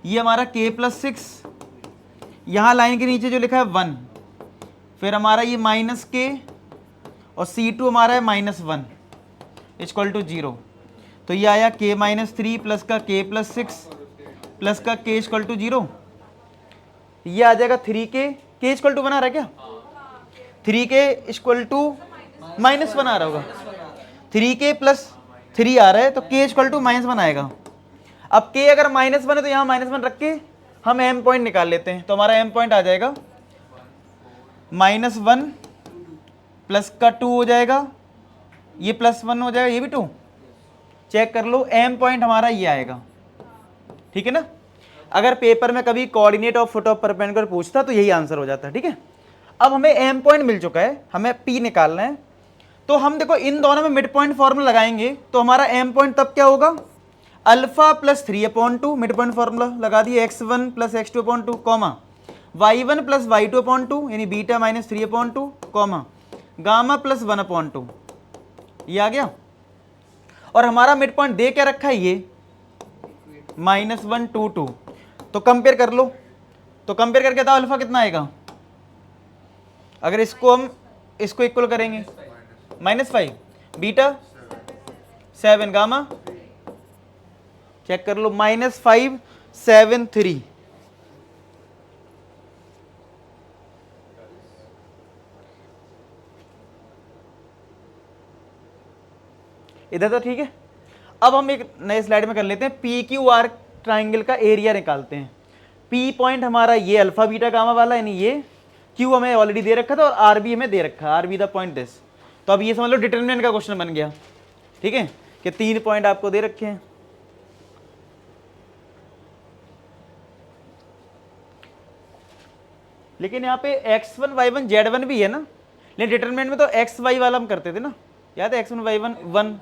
ये हमारा k + 6, यहाँ लाइन के नीचे जो लिखा है 1, फिर हमारा ये -k और C2 हमारा है -1 इक्वल टू 0, तो ये आया k - 3 प्लस का k + 6 प्लस का k इक्वल टू 0, ये आ जाएगा 3k, k इक्वल टू बना रहा है क्या, 3k इक्वल टू -1 आ रहा होगा, 3k + 3 आ रहा है, तो k इक्वल टू -1 आएगा। अब k अगर -1 है तो यहाँ -1 रख के हम M पॉइंट निकाल लेते हैं, तो हमारा M पॉइंट आ जाएगा -1 प्लस का 2 हो जाएगा, ये +1 हो जाएगा, ये भी 2, चेक कर लो, M पॉइंट हमारा ये आएगा। ठीक है ना, अगर पेपर में कभी coordinate of foot of perpendicular पूछता तो यही आंसर हो जाता है। ठीक है, अब हमें M पॉइंट मिल चुका है, हमें P निकालना है, तो हम देखो इन दोनों में मिड पॉइंट फॉर्मूला लगाएंगे, तो हमारा M पॉइंट तब क्या होगा, अल्फा + 3/2, मिड पॉइंट फॉर्मूला लगा दिए, x1 + x2/2, y1 + y2/2 यानी बीटा - 3/2, गामा + 1/2, ये आ गया। और हमारा मिड पॉइंट दे क्या रखा है, -1 2 2। तो कंपेयर कर लो, तो कंपेयर करके बताओ अल्फा कितना आएगा। अगर इसको हम इसको इक्वल करेंगे -5, बीटा 7, गामा चेक कर लो -5 7 3। इधर तो ठीक है। अब हम एक नए स्लाइड में कर लेते हैं, पी क्यू आर ट्राइंगल का एरिया निकालते हैं। पी पॉइंट हमारा ये अल्फा बीटा गामा वाला, यानी ये क्यू हमें ऑलरेडी दे रखा था और आर बी हमें दे रखा है, are be the point this. तो अब ये समझ लो डिटरमिनेंट का क्वेश्चन बन गया, ठीक है, कि 3 पॉइंट आपको दे रखे हैं। लेकिन यहाँ पे x1 y1 z1 भी है ना, लेकिन डिटरमिनेंट में तो x y वाला हम करते थे ना, याद है x1 y1 1,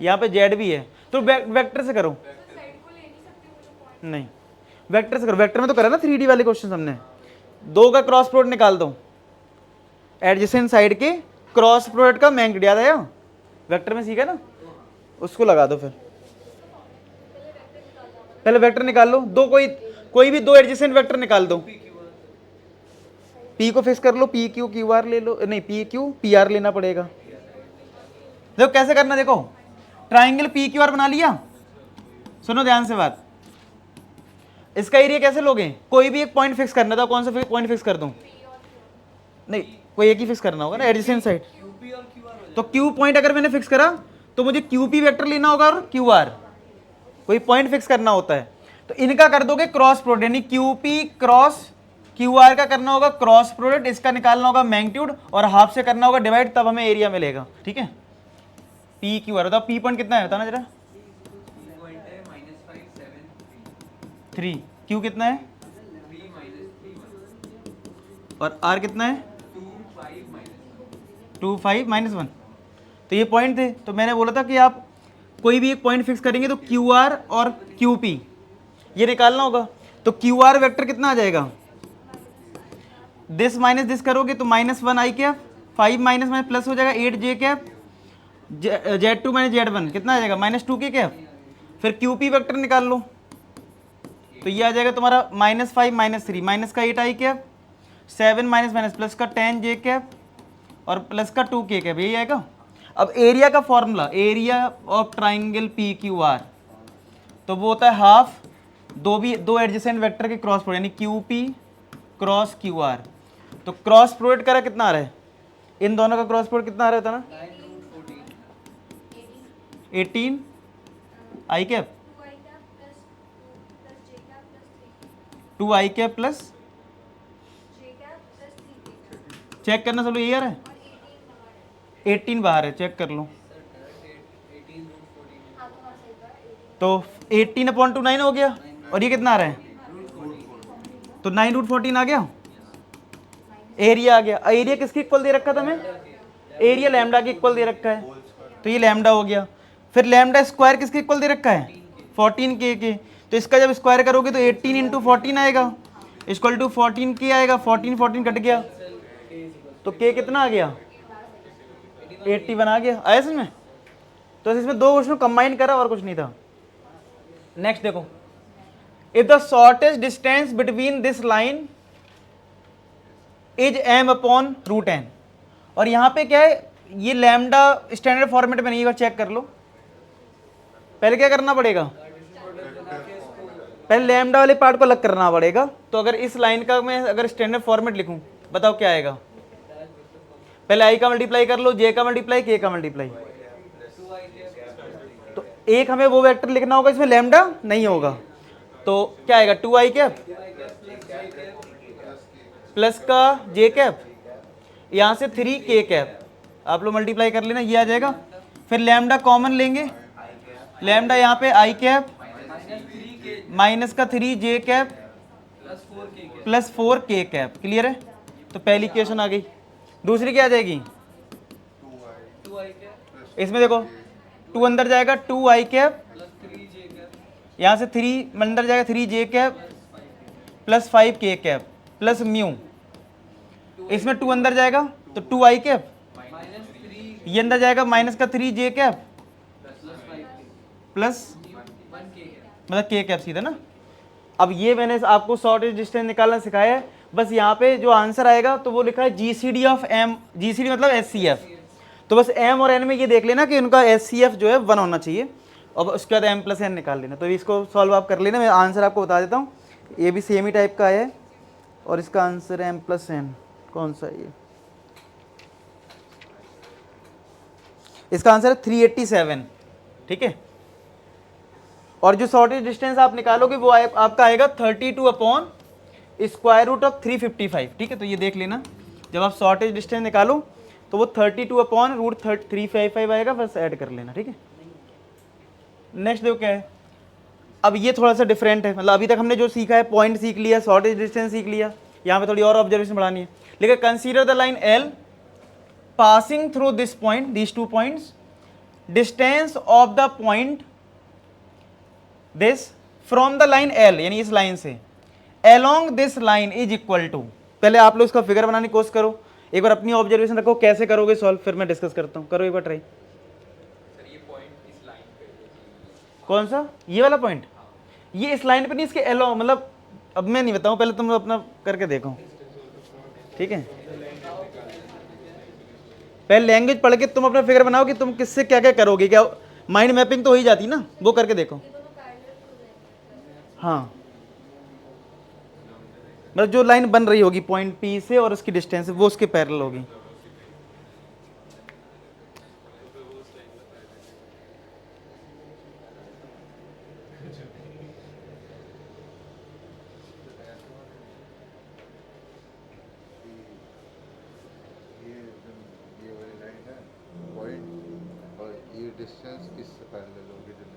यहाँ पे z भी है। तो वेक्टर से करो, नहीं वेक्टर से करो, वेक्टर में तो करा ना 3D वाले क्वेश्चन हमने। 2 का क्रॉस प्रोडक्ट निकाल दो, एडजेसेंट साइड के क्रॉस प्रोडक्ट का मैग्नीट्यूड याद आया, वेक्टर में सीखा ना, उसको लगा दो। फिर पहले वेक्टर निकाल लो, दो कोई भी 2 एडजेसेंट वेक्टर निकाल दो। पी को फिक्स कर लो, पी क्यू क्यू आर ले लो, नहीं पी क्यू पी आर लेना पड़ेगा। देखो कैसे करना, देखो ट्राइंगल पी क्यू आर बना लिया, सुनो ध्यान से बात। इसका एरिया कैसे लोगे, कोई भी एक पॉइंट फिक्स करना था, कौन सा पॉइंट फिक्स कर दूं, नहीं कोई एक ही फिक्स करना होगा ना, एडजेसेंट साइड। तो क्यू पॉइंट अगर मैंने फिक्स करा तो मुझे क्यू पी वेक्टर लेना होगा और क्यू आर, कोई पॉइंट फिक्स करना होता है। तो इनका कर दोगे क्रॉस प्रोडक्ट, यानी Q P cross Q R का करना होगा क्रॉस प्रोडक्ट, इसका निकालना होगा मैग्नीट्यूड और हाफ से करना होगा डिवाइड, तब हमें एरिया मिलेगा, ठीक है। पी क्यू आर, बताओ पी पॉइंट कितना है, बताना जरा। 3, क्यू कितना है और आर कितना है 2 5 -1। तो ये पॉइंट थे, तो मैंने बोला था कि आप कोई भी एक पॉइंट फिक्स करेंगे तो क्यू आर और क्यू पी ये निकालना होगा। तो क्यू आर वेक्टर कितना आ जाएगा, दिस माइनस दिस करोगे तो -1 आई कैप, 5 माइनस माइनस प्लस हो जाएगा 8 जे कैप, Z2 माइनस Z1 कितना आ जाएगा -2 के कैप। फिर क्यू पी वेक्टर निकाल लो, तो ये आ जाएगा तुम्हारा -5 -3 माइनस का 8 आई कैप, 7 माइनस माइनस प्लस का 10 जे कैप और प्लस का 2 के कैप, यही आएगा। अब एरिया का formula, area of triangle P Q are, तो वो होता है हाफ दो एडजेसेंट वेक्टर के क्रॉस प्रोडक्ट, यानी Q P cross Q R. तो क्रॉस प्रोडक्ट करा कितना आ रहा है, इन दोनों का क्रॉस प्रोडक्ट कितना आ रहा था ना 18 आई कैप 2 आई कैप प्लस, चेक करना चलो ये आ रहा है 18 बाहर है, चेक कर लो। तो 18/2 9 हो गया, और ये कितना आ रहा है, तो 9√14 आ गया, एरिया आ गया। एरिया किसके इक्वल दे रखा था मैं, एरिया लैम्डा के इक्वल दे रखा है, तो ये लैम्डा हो गया। फिर लैम्डा स्क्वायर किसके इक्वल दे रखा है 14 के, तो इसका जब स्क्वायर करोगे तो 18 × 14 आएगा, इक्वल टू 14 के आएगा, 14 कट गया, तो के कितना आ गया 81 आ गया। आया समझ में। तो इसमें 2 क्वेश्चन कंबाइन करा और कुछ नहीं था। नेक्स्ट देखो, if the shortest distance between this line is m/√n, और यहाँ पे क्या है, ये लैम्डा स्टैंडर्ड फॉर्मेट में नहीं, एक बार चेक कर लो। पहले क्या करना पड़ेगा, पहले लैम्डा वाले पार्ट को अलग करना पड़ेगा। तो अगर इस लाइन का मैं अगर स्टैंडर्ड फॉर्मेट लिखूं, बताओ क्या आएगा, पहले आई का मल्टीप्लाई कर लो, जे का मल्टीप्लाई, के का मल्टीप्लाई। तो एक हमें वो वेक्टर लिखना होगा इसमें लैम्डा नहीं होगा, तो क्या आएगा 2 आई कैप प्लस का जे कैप, यहाँ से 3 के कैप, आप लोग मल्टीप्लाई कर लेना, ये आ जाएगा। फिर लैम्डा कॉमन लेंगे, लैम्डा यहाँ पे आई कैप माइनस का 3 जे कैप प्लस 4 के कैप, क्लियर है। तो पहली इक्वेशन आ गई। दूसरी क्या आ जाएगी, इसमें देखो 2 अंदर जाएगा 2 आई कैप, यहाँ से 3 अंदर जाएगा 3 जे कैप प्लस 5 के कैप प्लस म्यू, इसमें 2 अंदर जाएगा तो 2 आई कैप, ये अंदर जाएगा माइनस का 3 जे कैप प्लस मतलब के कैप सीधा ना। अब ये मैंने आपको शॉर्टेज डिस्टेंस निकालना सिखाया है, बस यहाँ पे जो आंसर आएगा तो वो लिखा है GCD ऑफ M, GCD मतलब SCF। तो बस M और N में ये देख लेना कि उनका SCF जो है 1 होना चाहिए, और उसके बाद M + N निकाल लेना। तो इसको सॉल्व आप कर लेना, मैं आंसर आपको बता देता हूँ। ये भी सेम ही टाइप का है और इसका आंसर है M + N। कौन सा है ये? इसका आंसर है 387, ठीक है। और जो शॉर्टेज डिस्टेंस आप निकालोगे वो आपका आएगा 32/√355, ठीक है। तो ये देख लेना, जब आप शॉर्टेज डिस्टेंस निकालो तो वो 32/√355 आएगा, बस ऐड कर लेना, ठीक है। नेक्स्ट देखो क्या है, अब ये थोड़ा सा डिफरेंट है, मतलब अभी तक हमने जो सीखा है पॉइंट सीख लिया, शॉर्टेज डिस्टेंस सीख लिया, यहाँ पे थोड़ी और ऑब्जर्वेशन बढ़ानी है। लेकिन consider the line L passing through this point, these 2 points, distance of the point this from the line L, यानी इस लाइन से along this line is equal to, पहले आप लोग इसका फिगर बनाने की कोशिश करो, एक बार अपनी ऑब्जर्वेशन रखो कैसे करोगे सॉल्व, फिर मैं डिस्कस करता हूँ। करो एक बार ट्राई। सर ये पॉइंट इस लाइन पे है। कौन सा? ये वाला पॉइंट? ये इस लाइन पे नहीं, इसके along, मतलब अब मैं नहीं बताऊँ, पहले तुम अपना करके देखो, ठीक है। पहले लैंग्वेज पढ़ के तुम अपना फिगर बनाओ कि तुम किससे क्या क्या करोगे, क्या माइंड मैपिंग तो हो ही जाती ना, वो करके देखो। हाँ, मतलब जो लाइन बन रही होगी पॉइंट P से और उसकी डिस्टेंस वो उसके पैरेलल होगी। ये वाली लाइन है पॉइंट, और ये डिस्टेंस किससे पैरेलल होगी जो नहीं?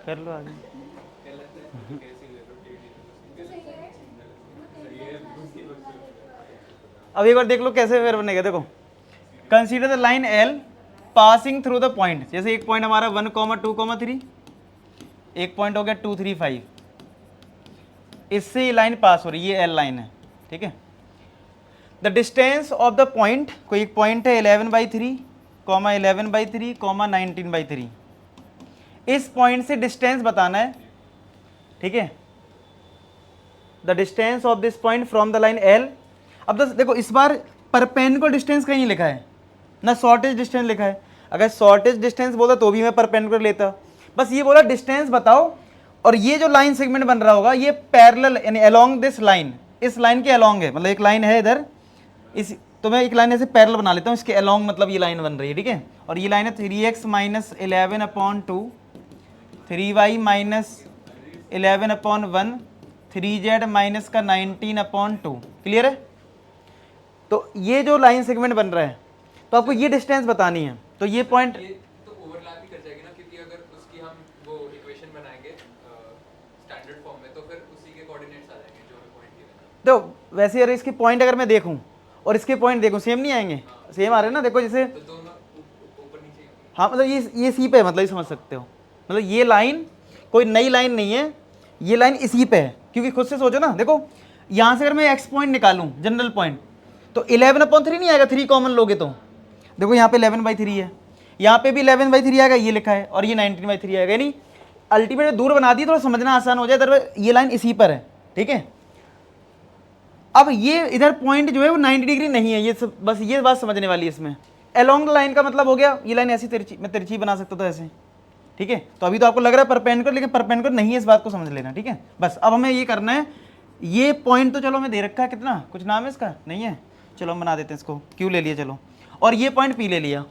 कर लो आगे। अब एक बार देख लो कैसे फिर बनेगा, देखो consider the line L passing through the point, जैसे एक पॉइंट हमारा 1, 2, 3, एक पॉइंट हो गया 2, 3, 5, इससे ये लाइन पास हो रही है, ये L लाइन है, ठीक है। The distance of the point, कोई एक पॉइंट है 11/3, 11/3, 19/3, इस पॉइंट से डिस्टेंस बताना है, ठीक है। The distance of this point from the line L। अब देखो इस बार परपेंडिकुलर डिस्टेंस कहीं नहीं लिखा है, ना शॉर्टेज डिस्टेंस लिखा है। अगर शॉर्टेज डिस्टेंस बोला तो भी मैं परपेंडिकुलर लेता, बस ये बोला डिस्टेंस बताओ, और ये जो लाइन सेगमेंट बन रहा होगा ये पैरेलल यानी अलोंग दिस लाइन, इस लाइन के अलोंग है, मतलब एक लाइन है इधर, इस तो मैं एक लाइन ऐसे पैरेलल बना लेता हूँ, इसके अलोंग मतलब ये लाइन बन रही है, ठीक है। और ये लाइन है 3x - 11/2, 3y - 11/1, 3z - 19/2, क्लियर है। तो ये जो लाइन सेगमेंट बन रहा है तो आपको ये डिस्टेंस बतानी है, तो ये पॉइंट ये तो ओवरलैप ही कर जाएगी ना, क्योंकि अगर उसकी हम वो इक्वेशन बनाएंगे स्टैंडर्ड फॉर्म में तो फिर उसी के कोऑर्डिनेट्स आ जाएंगे जो हमें पॉइंट गिवन है। तो वैसे यार इसके पॉइंट अगर मैं देखूं और इसके पॉइंट देखूं सेम नहीं आएंगे, सेम आ रहे हैं ना, देखो जैसे तो दोनों ऊपर नीचे। हाँ, मतलब ये सी पे है, मतलब ये समझ सकते हो, मतलब ये लाइन कोई नई लाइन नहीं है, ये लाइन इसी पे है, क्योंकि खुद से सोचो ना, देखो यहाँ से अगर मैं एक्स पॉइंट निकालूं जनरल पॉइंट तो 11/3 नहीं आएगा, 3 कॉमन लोगे तो देखो यहाँ पे 11/3 है, यहाँ पे भी 11/3 आएगा, ये लिखा है, और ये 19/3 आएगा, यानी अल्टीमेट दूर बना दी तो समझना आसान हो जाए, इधर ये लाइन इसी पर है, ठीक है। अब ये इधर पॉइंट जो है वो 90 डिग्री नहीं है, ये सब बस ये बात समझने वाली है इसमें। अलोंग द लाइन का मतलब हो गया ये लाइन ऐसी तिरछी, मैं तिरछी बना सकता था ऐसे, ठीक है। तो अभी तो आपको लग रहा है परपेंडिकुलर, लेकिन परपेंडिकुलर नहीं है, इस बात को समझ लेना, ठीक है। बस अब हमें ये करना है, ये पॉइंट तो चलो हमें दे रखा है, कितना कुछ नाम है इसका नहीं है, चलो हम बना देते हैं इसको, क्यू ले लिया चलो, और ये पॉइंट पी ले लिया।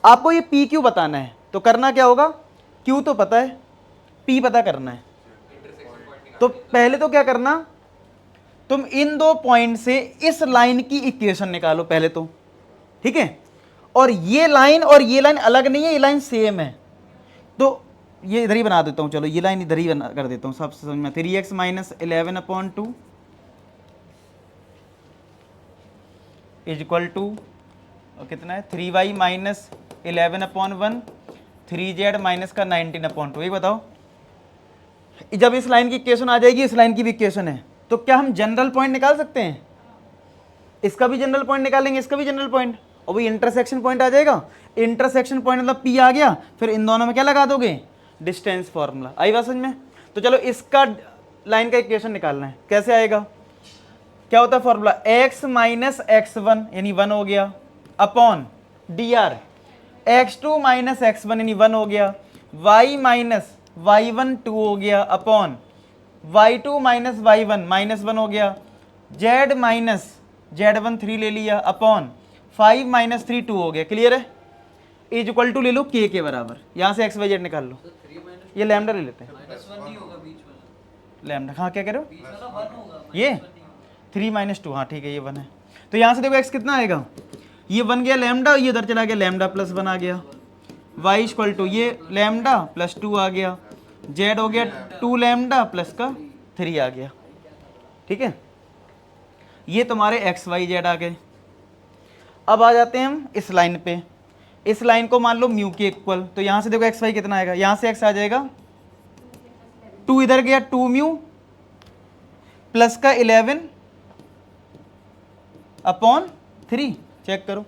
आपको ये पी क्यू बताना है, तो करना क्या होगा, क्यू तो पता है, पी पता करना है। तो पहले तो क्या करना, तुम इन दो पॉइंट से इस लाइन की इक्वेशन निकालो पहले तो, ठीक है। और ये लाइन अलग नहीं है, ये लाइन सेम है, तो ये इधर ही बना देता हूं, चलो ये लाइन इधर ही बना कर देता हूं, सब समझ में। 3x minus 11/2 is equal to कितना है, 3y माइनस 11/1, 3z माइनस का 19/2। एक बताओ, जब इस लाइन की इक्वेशन आ जाएगी, इस लाइन की भी इक्वेशन है, तो क्या हम जनरल पॉइंट निकाल सकते हैं? इसका भी जनरल पॉइंट निकालेंगे, इसका भी जनरल पॉइंट, और वही इंटरसेक्शन पॉइंट आ जाएगा। इंटरसेक्शन पॉइंट मतलब पी आ गया, फिर इन दोनों में क्या लगा दोगे, डिस्टेंस फॉर्मूला। आई बात समझ में? तो चलो इसका लाइन का इक्वेशन निकालना है, कैसे आएगा, क्या होता है फॉर्मूला, x माइनस x1 यानी 1 हो गया, upon dr, x2 minus x1 यानी 1 हो गया, y माइनस y1 2 हो गया, upon y2 minus y1 minus 1 हो गया, z माइनस z1 3 ले लिया, अपॉन 5 माइनस 3 2 हो गया। क्लियर है? इज इक्वल टू ले लो k के बराबर, यहाँ से x y z निकाल लो, ये लैम्डा ले लेते हैं, लैम्डा, हाँ क्या कह रहे हो, ये 3 माइनस 2, हाँ ठीक है ये 1 है। तो यहाँ से देखो x कितना आएगा, ये 1 गया लैम्डा, ये उधर चला गया लैम्डा प्लस 1 आ गया, y इक्वल टू ये लैम्डा प्लस 2 आ गया, z हो गया 2 लैम्डा प्लस का 3 आ गया, ठीक है। ये तुम्हारे x y z आ गए। अब आ जाते हैं हम इस लाइन पे, इस लाइन को मान लो म्यू के इक्वल, तो यहाँ से देखो एक्स वाई कितना आएगा, यहाँ से x आ जाएगा 2, इधर गया 2 म्यू प्लस का 11 अपॉन 3, चेक करो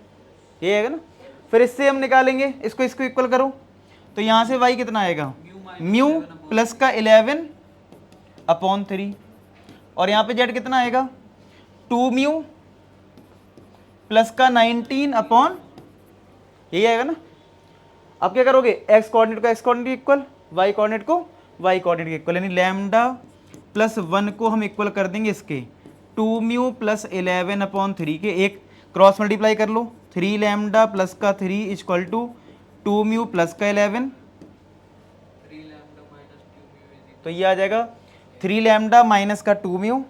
ये आएगा ना। फिर इससे हम निकालेंगे इसको इक्वल करो, तो यहाँ से y कितना आएगा, म्यू प्लस का 11 अपॉन 3, और यहाँ पे z कितना आएगा 2 म्यू प्लस का 19 अपॉन, यही आएगा ना। अब क्या करोगे, x कोऑर्डिनेट को x coordinate equal, y coordinate को y कोऑर्डिनेट इक्वल, यानी लैम्डा प्लस 1 को हम इक्वल कर देंगे इसके 2 म्यू प्लस 11 अपॉन 3 के, एक क्रॉस मल्टीप्लाई कर लो, 3 लैम्डा प्लस का 3 इक्वल टू 2 म्यू प्लस का 11, तो ये आ जाएगा 3 लैम्डा माइनस का 2 म्यू,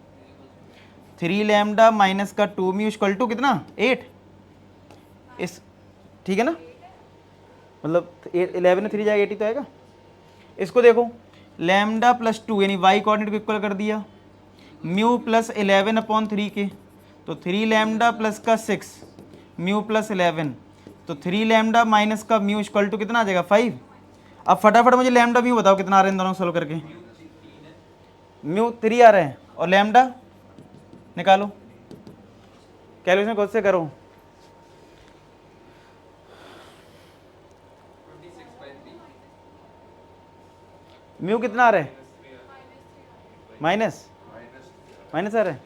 3 लैम्डा माइनस का 2 म्यू इक्वल टू कितना 8, इस ठीक है ना, मतलब 11 में 3 जाएगा 80 तो आएगा। इसको देखो लैम्डा प्लस 2 यानी y कोऑर्डिनेट को इक्वल कर दिया, म्यू प्लस 11 अपॉन 3 के, तो 3 लैम्डा प्लस का 6 म्यू प्लस 11, तो 3 लैम्डा माइनस का म्यू इक्वल टू कितना आ जाएगा 5। अब फटाफट मुझे लैम्डा म्यू बताओ कितना आ रहा है इन दोनों सोल्व करके, म्यू 3 आ रहा है और लैम्डा निकालो, कैलकुलेशन खुद से करो, म्यू कितना आ रहा है, माइनस आ रहा है,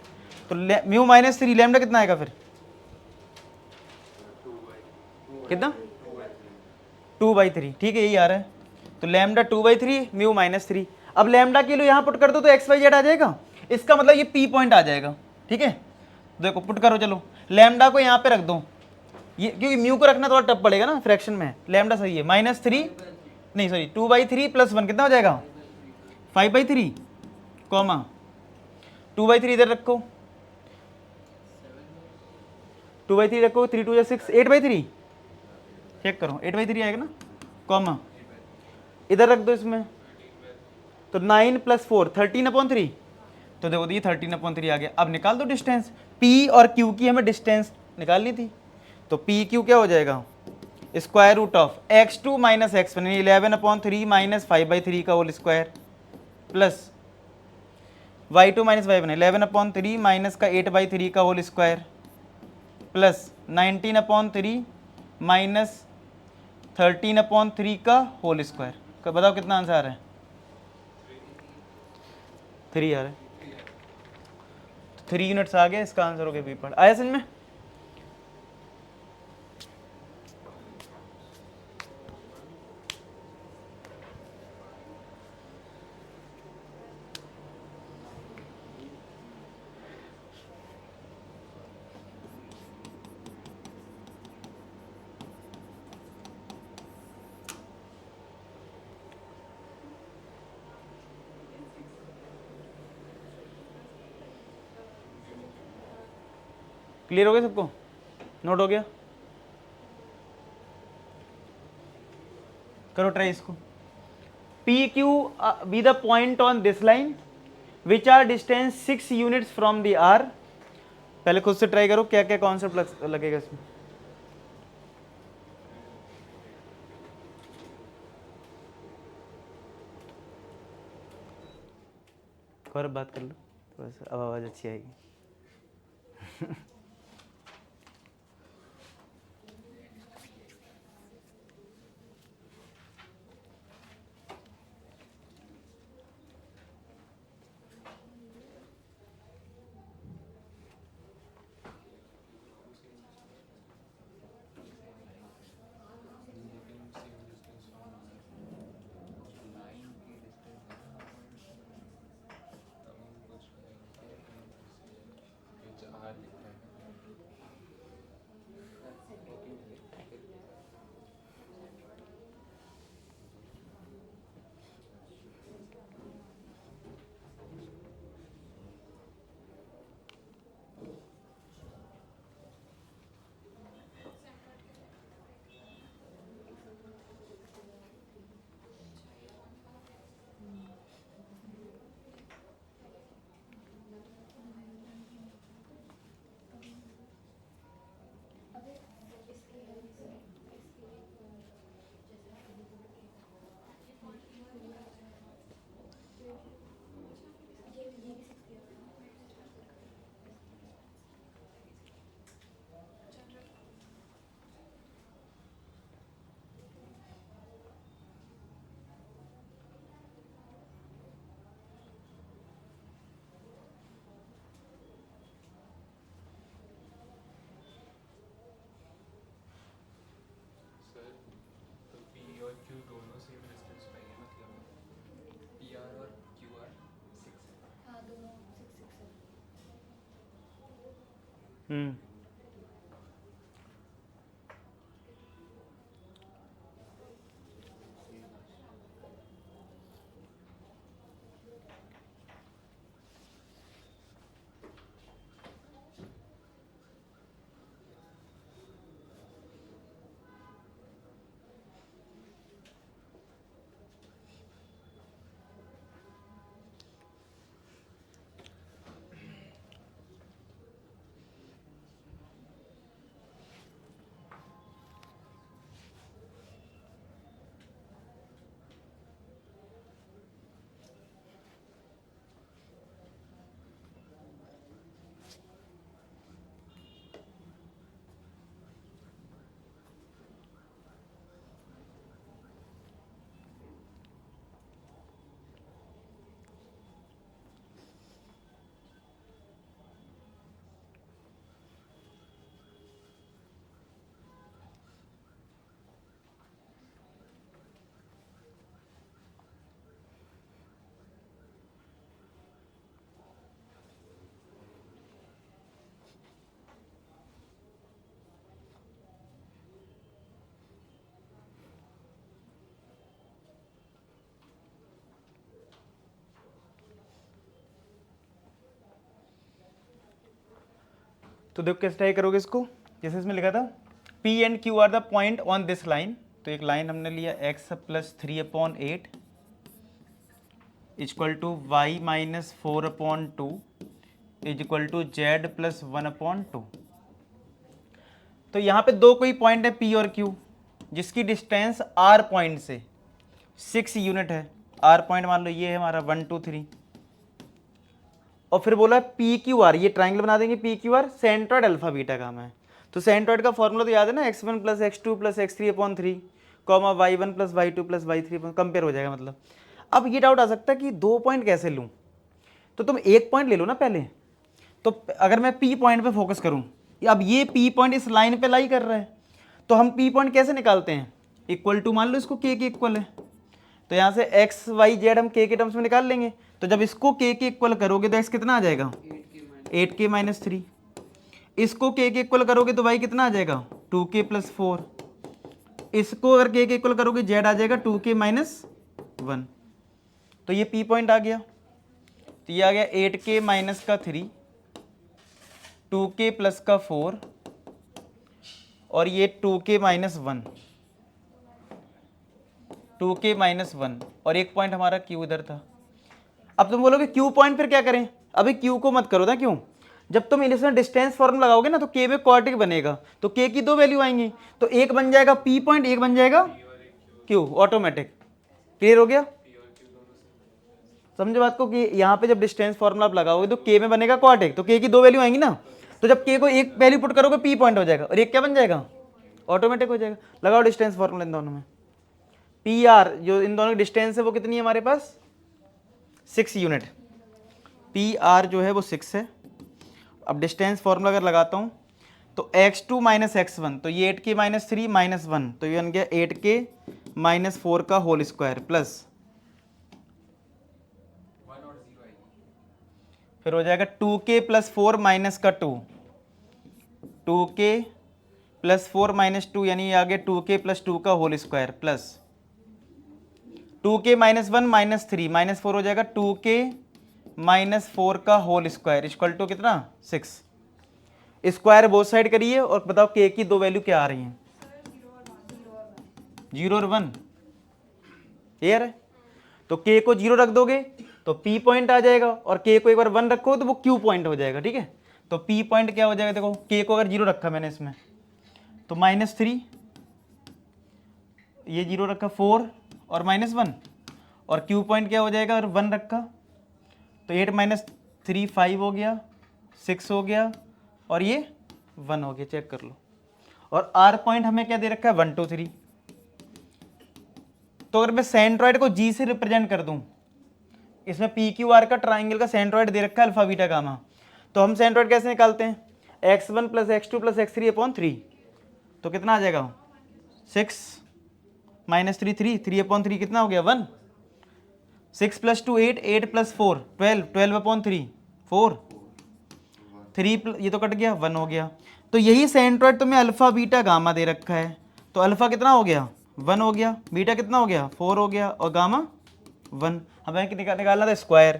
तो म्यू माइनस 3, लैम्डा कितना आएगा फिर, कितना 2/3, ठीक है यही आ रहा है। तो लैम्डा 2/3 म्यू -3। अब लैम्डा के लिए यहाँ पुट कर दो तो एक्स वाई जेड आ जाएगा, इसका मतलब ये पी पॉइंट आ जाएगा, ठीक है। देखो पुट करो, चलो लैम्डा को यहाँ पे रख दो, ये क्योंकि म्यू को रखना थोड़ा टफ पड़ेगा ना फ्रैक्शन में, लैम्डा सही है, -3 नहीं सॉरी 2/3 + 1 कितना हो जाएगा 5/3, कॉमा 2/3 इधर रखो, 2/3 रखो, 3 2 6 8/3, चेक करो 8/3 आएगा ना, कॉमा इधर रख दो इसमें, तो 9 + 4 13/3, तो देखो ये 13/3 आ गया। अब निकाल दो डिस्टेंस, P और Q की हमें डिस्टेंस निकालनी थी, तो P Q क्या हो जाएगा square root of x2 minus x1 11/3 minus 5/3 का whole square plus y2 minus y1 11/3 minus का 8/3 का होल स्क्वायर प्लस 19/3 माइनस 13/3 का होल स्क्वायर। बताओ कितना आंसर आ रहा है, 3 आ रहा है, 3 यूनिट्स आ गया, इसका आंसर हो गया बी पार्ट। आया समझ में? क्लियर हो गया सबको? नोट हो गया? करो ट्राई इसको। P Q be the point on this line which are distance 6 units from the R. पहले खुद से ट्राई करो क्या क्या कॉन्सेप्ट लगेगा इसमें। और बात कर लो थोड़ा सा, अब आवाज़ अच्छी आएगी। सर तो पी और क्यू दोनों सेम डिस्टेंस पे हैं, मतलब पी आर और क्यू आर 6 है। हाँ दोनों 6 है। तो देखो कैसे ट्राई करोगे इसको, जैसे इसमें लिखा था P and Q are the point on this line. तो एक लाइन हमने लिया x plus 3/8 equal to y minus 4/2 equal to z plus 1/2। तो यहाँ पे दो कोई पॉइंट है P और Q जिसकी डिस्टेंस R पॉइंट से 6 यूनिट है। R पॉइंट मान लो ये है हमारा 1 2 3, और फिर बोला पी क्यू आर, ये ट्राइंगल बना देंगे P Q are, centroid alpha beta का है। तो सेंट्रॉइड का फॉर्मूला तो याद है ना, x1 plus x2 plus x3/3 comma y1 plus y2 plus y3, compare हो जाएगा मतलब। अब ये डाउट आ सकता है कि 2 पॉइंट कैसे लूँ, तो तुम एक पॉइंट ले लो ना पहले। तो अगर मैं पी पॉइंट पे फोकस करूं, अब ये पी पॉइंट इस लाइन पे लाई कर रहा है, तो हम पी पॉइंट कैसे निकालते हैं, इक्वल टू मान लो इसको के इक्वल है, तो यहाँ से एक्स वाई जेड हम के टर्म्स में निकाल लेंगे। तो जब इसको के इक्वल करोगे तो एक्स कितना आ जाएगा 8k माइनस 3, इसको के इक्वल करोगे तो वाई कितना आ जाएगा 2k प्लस 4, इसको अगर के इक्वल करोगे जेड आ जाएगा 2k माइनस 1। तो ये पी पॉइंट आ गया, तो ये आ गया 8k माइनस का 3, 2k प्लस का 4 और ये 2k माइनस 1, 2k माइनस 1 और एक पॉइंट हमारा क्यू इधर था। अब तुम बोलोगे क्यू पॉइंट फिर क्या करें, अभी क्यू को मत करो ना, क्यों, जब तुम इसमें डिस्टेंस फॉर्मूला लगाओगे ना तो के में क्वाड्रेटिक बनेगा, तो के की दो वैल्यू आएंगी, तो एक बन जाएगा पी पॉइंट, एक बन जाएगा क्यू, ऑटोमेटिक। क्लियर हो गया, समझो बात को कि यहाँ पे जब डिस्टेंस फॉर्मूला आप लगाओगे तो के में बनेगा क्वाड्रेटिक, तो के की दो वैल्यू आएंगी ना, तो जब के को एक वैल्यू पुट करोगे पी पॉइंट हो जाएगा और एक क्या बन जाएगा ऑटोमेटिक हो जाएगा। लगाओ डिस्टेंस फॉर्मूला इन दोनों में, पी आर जो इन दोनों की डिस्टेंस है वो कितनी है हमारे पास 6 यूनिट, पी आर जो है वो 6 है। अब डिस्टेंस फॉर्मूला अगर लगाता हूँ तो x2 माइनस x1, तो ये 8k माइनस 3 माइनस 1, तो ये बन गया 8k माइनस 4 का होल स्क्वायर प्लस 1 और 0 आएगी। फिर हो जाएगा 2k प्लस 4 माइनस का 2, 2k प्लस 4 माइनस 2 यानी ये आ गया 2k प्लस 2 का whole square plus 2k minus 1 minus 3 minus 4 हो जाएगा 2k माइनस 4 का होल स्क्वायर इक्वल टू कितना 6। स्क्वायर बोथ साइड करिए और बताओ के की दो वैल्यू क्या आ रही हैं 0 और 1। क्लियर है, तो के को 0 रख दोगे तो पी पॉइंट आ जाएगा और के को एक बार 1 रखो तो वो क्यू पॉइंट हो जाएगा। ठीक है, तो पी पॉइंट क्या हो जाएगा, देखो के को अगर 0 रखा मैंने इसमें तो -3, ये 0 रखा 4 और -1, और क्यू पॉइंट क्या हो जाएगा अगर 1 रखा तो 8 माइनस 3 5 हो गया, 6 हो गया और ये 1 हो गया, चेक कर लो। और आर पॉइंट हमें क्या दे रखा है 1 2 3। तो अगर मैं सेंट्रॉइड को जी से रिप्रेजेंट कर दूं, इसमें पी क्यू आर का ट्राइंगल का सेंट्रॉइड दे रखा है अल्फा बीटा गामा, तो हम सेंट्रॉइड कैसे निकालते हैं x1 plus x2 plus x3 upon 3, तो कितना आ जाएगा 6 माइनस 3 3, 3 अपॉन 3 कितना हो गया 1, 6 प्लस 2 8, 8 प्लस 4 12, 12 अपॉन 3 4, 3 ये तो कट गया 1 हो गया। तो यही सेंट्रॉइड तुम्हें अल्फा बीटा गामा दे रखा है, तो अल्फा कितना हो गया 1 हो गया, बीटा कितना हो गया 4 हो गया और गामा 1। हमें निकालना था स्क्वायर,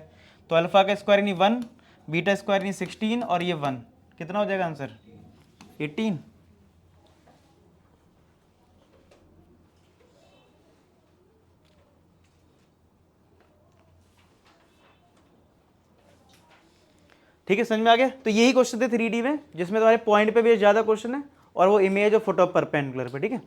तो अल्फा का स्क्वायर यानी 1, बीटा स्क्वायर यानी 16 और ये 1, कितना हो जाएगा आंसर 18। ठीक है, समझ में आ गया। तो यही क्वेश्चन थे 3D में जिसमें तुम्हारे पॉइंट पे भी ज़्यादा क्वेश्चन है और वो इमेज और फोटो परपेंडिकुलर पे। ठीक है।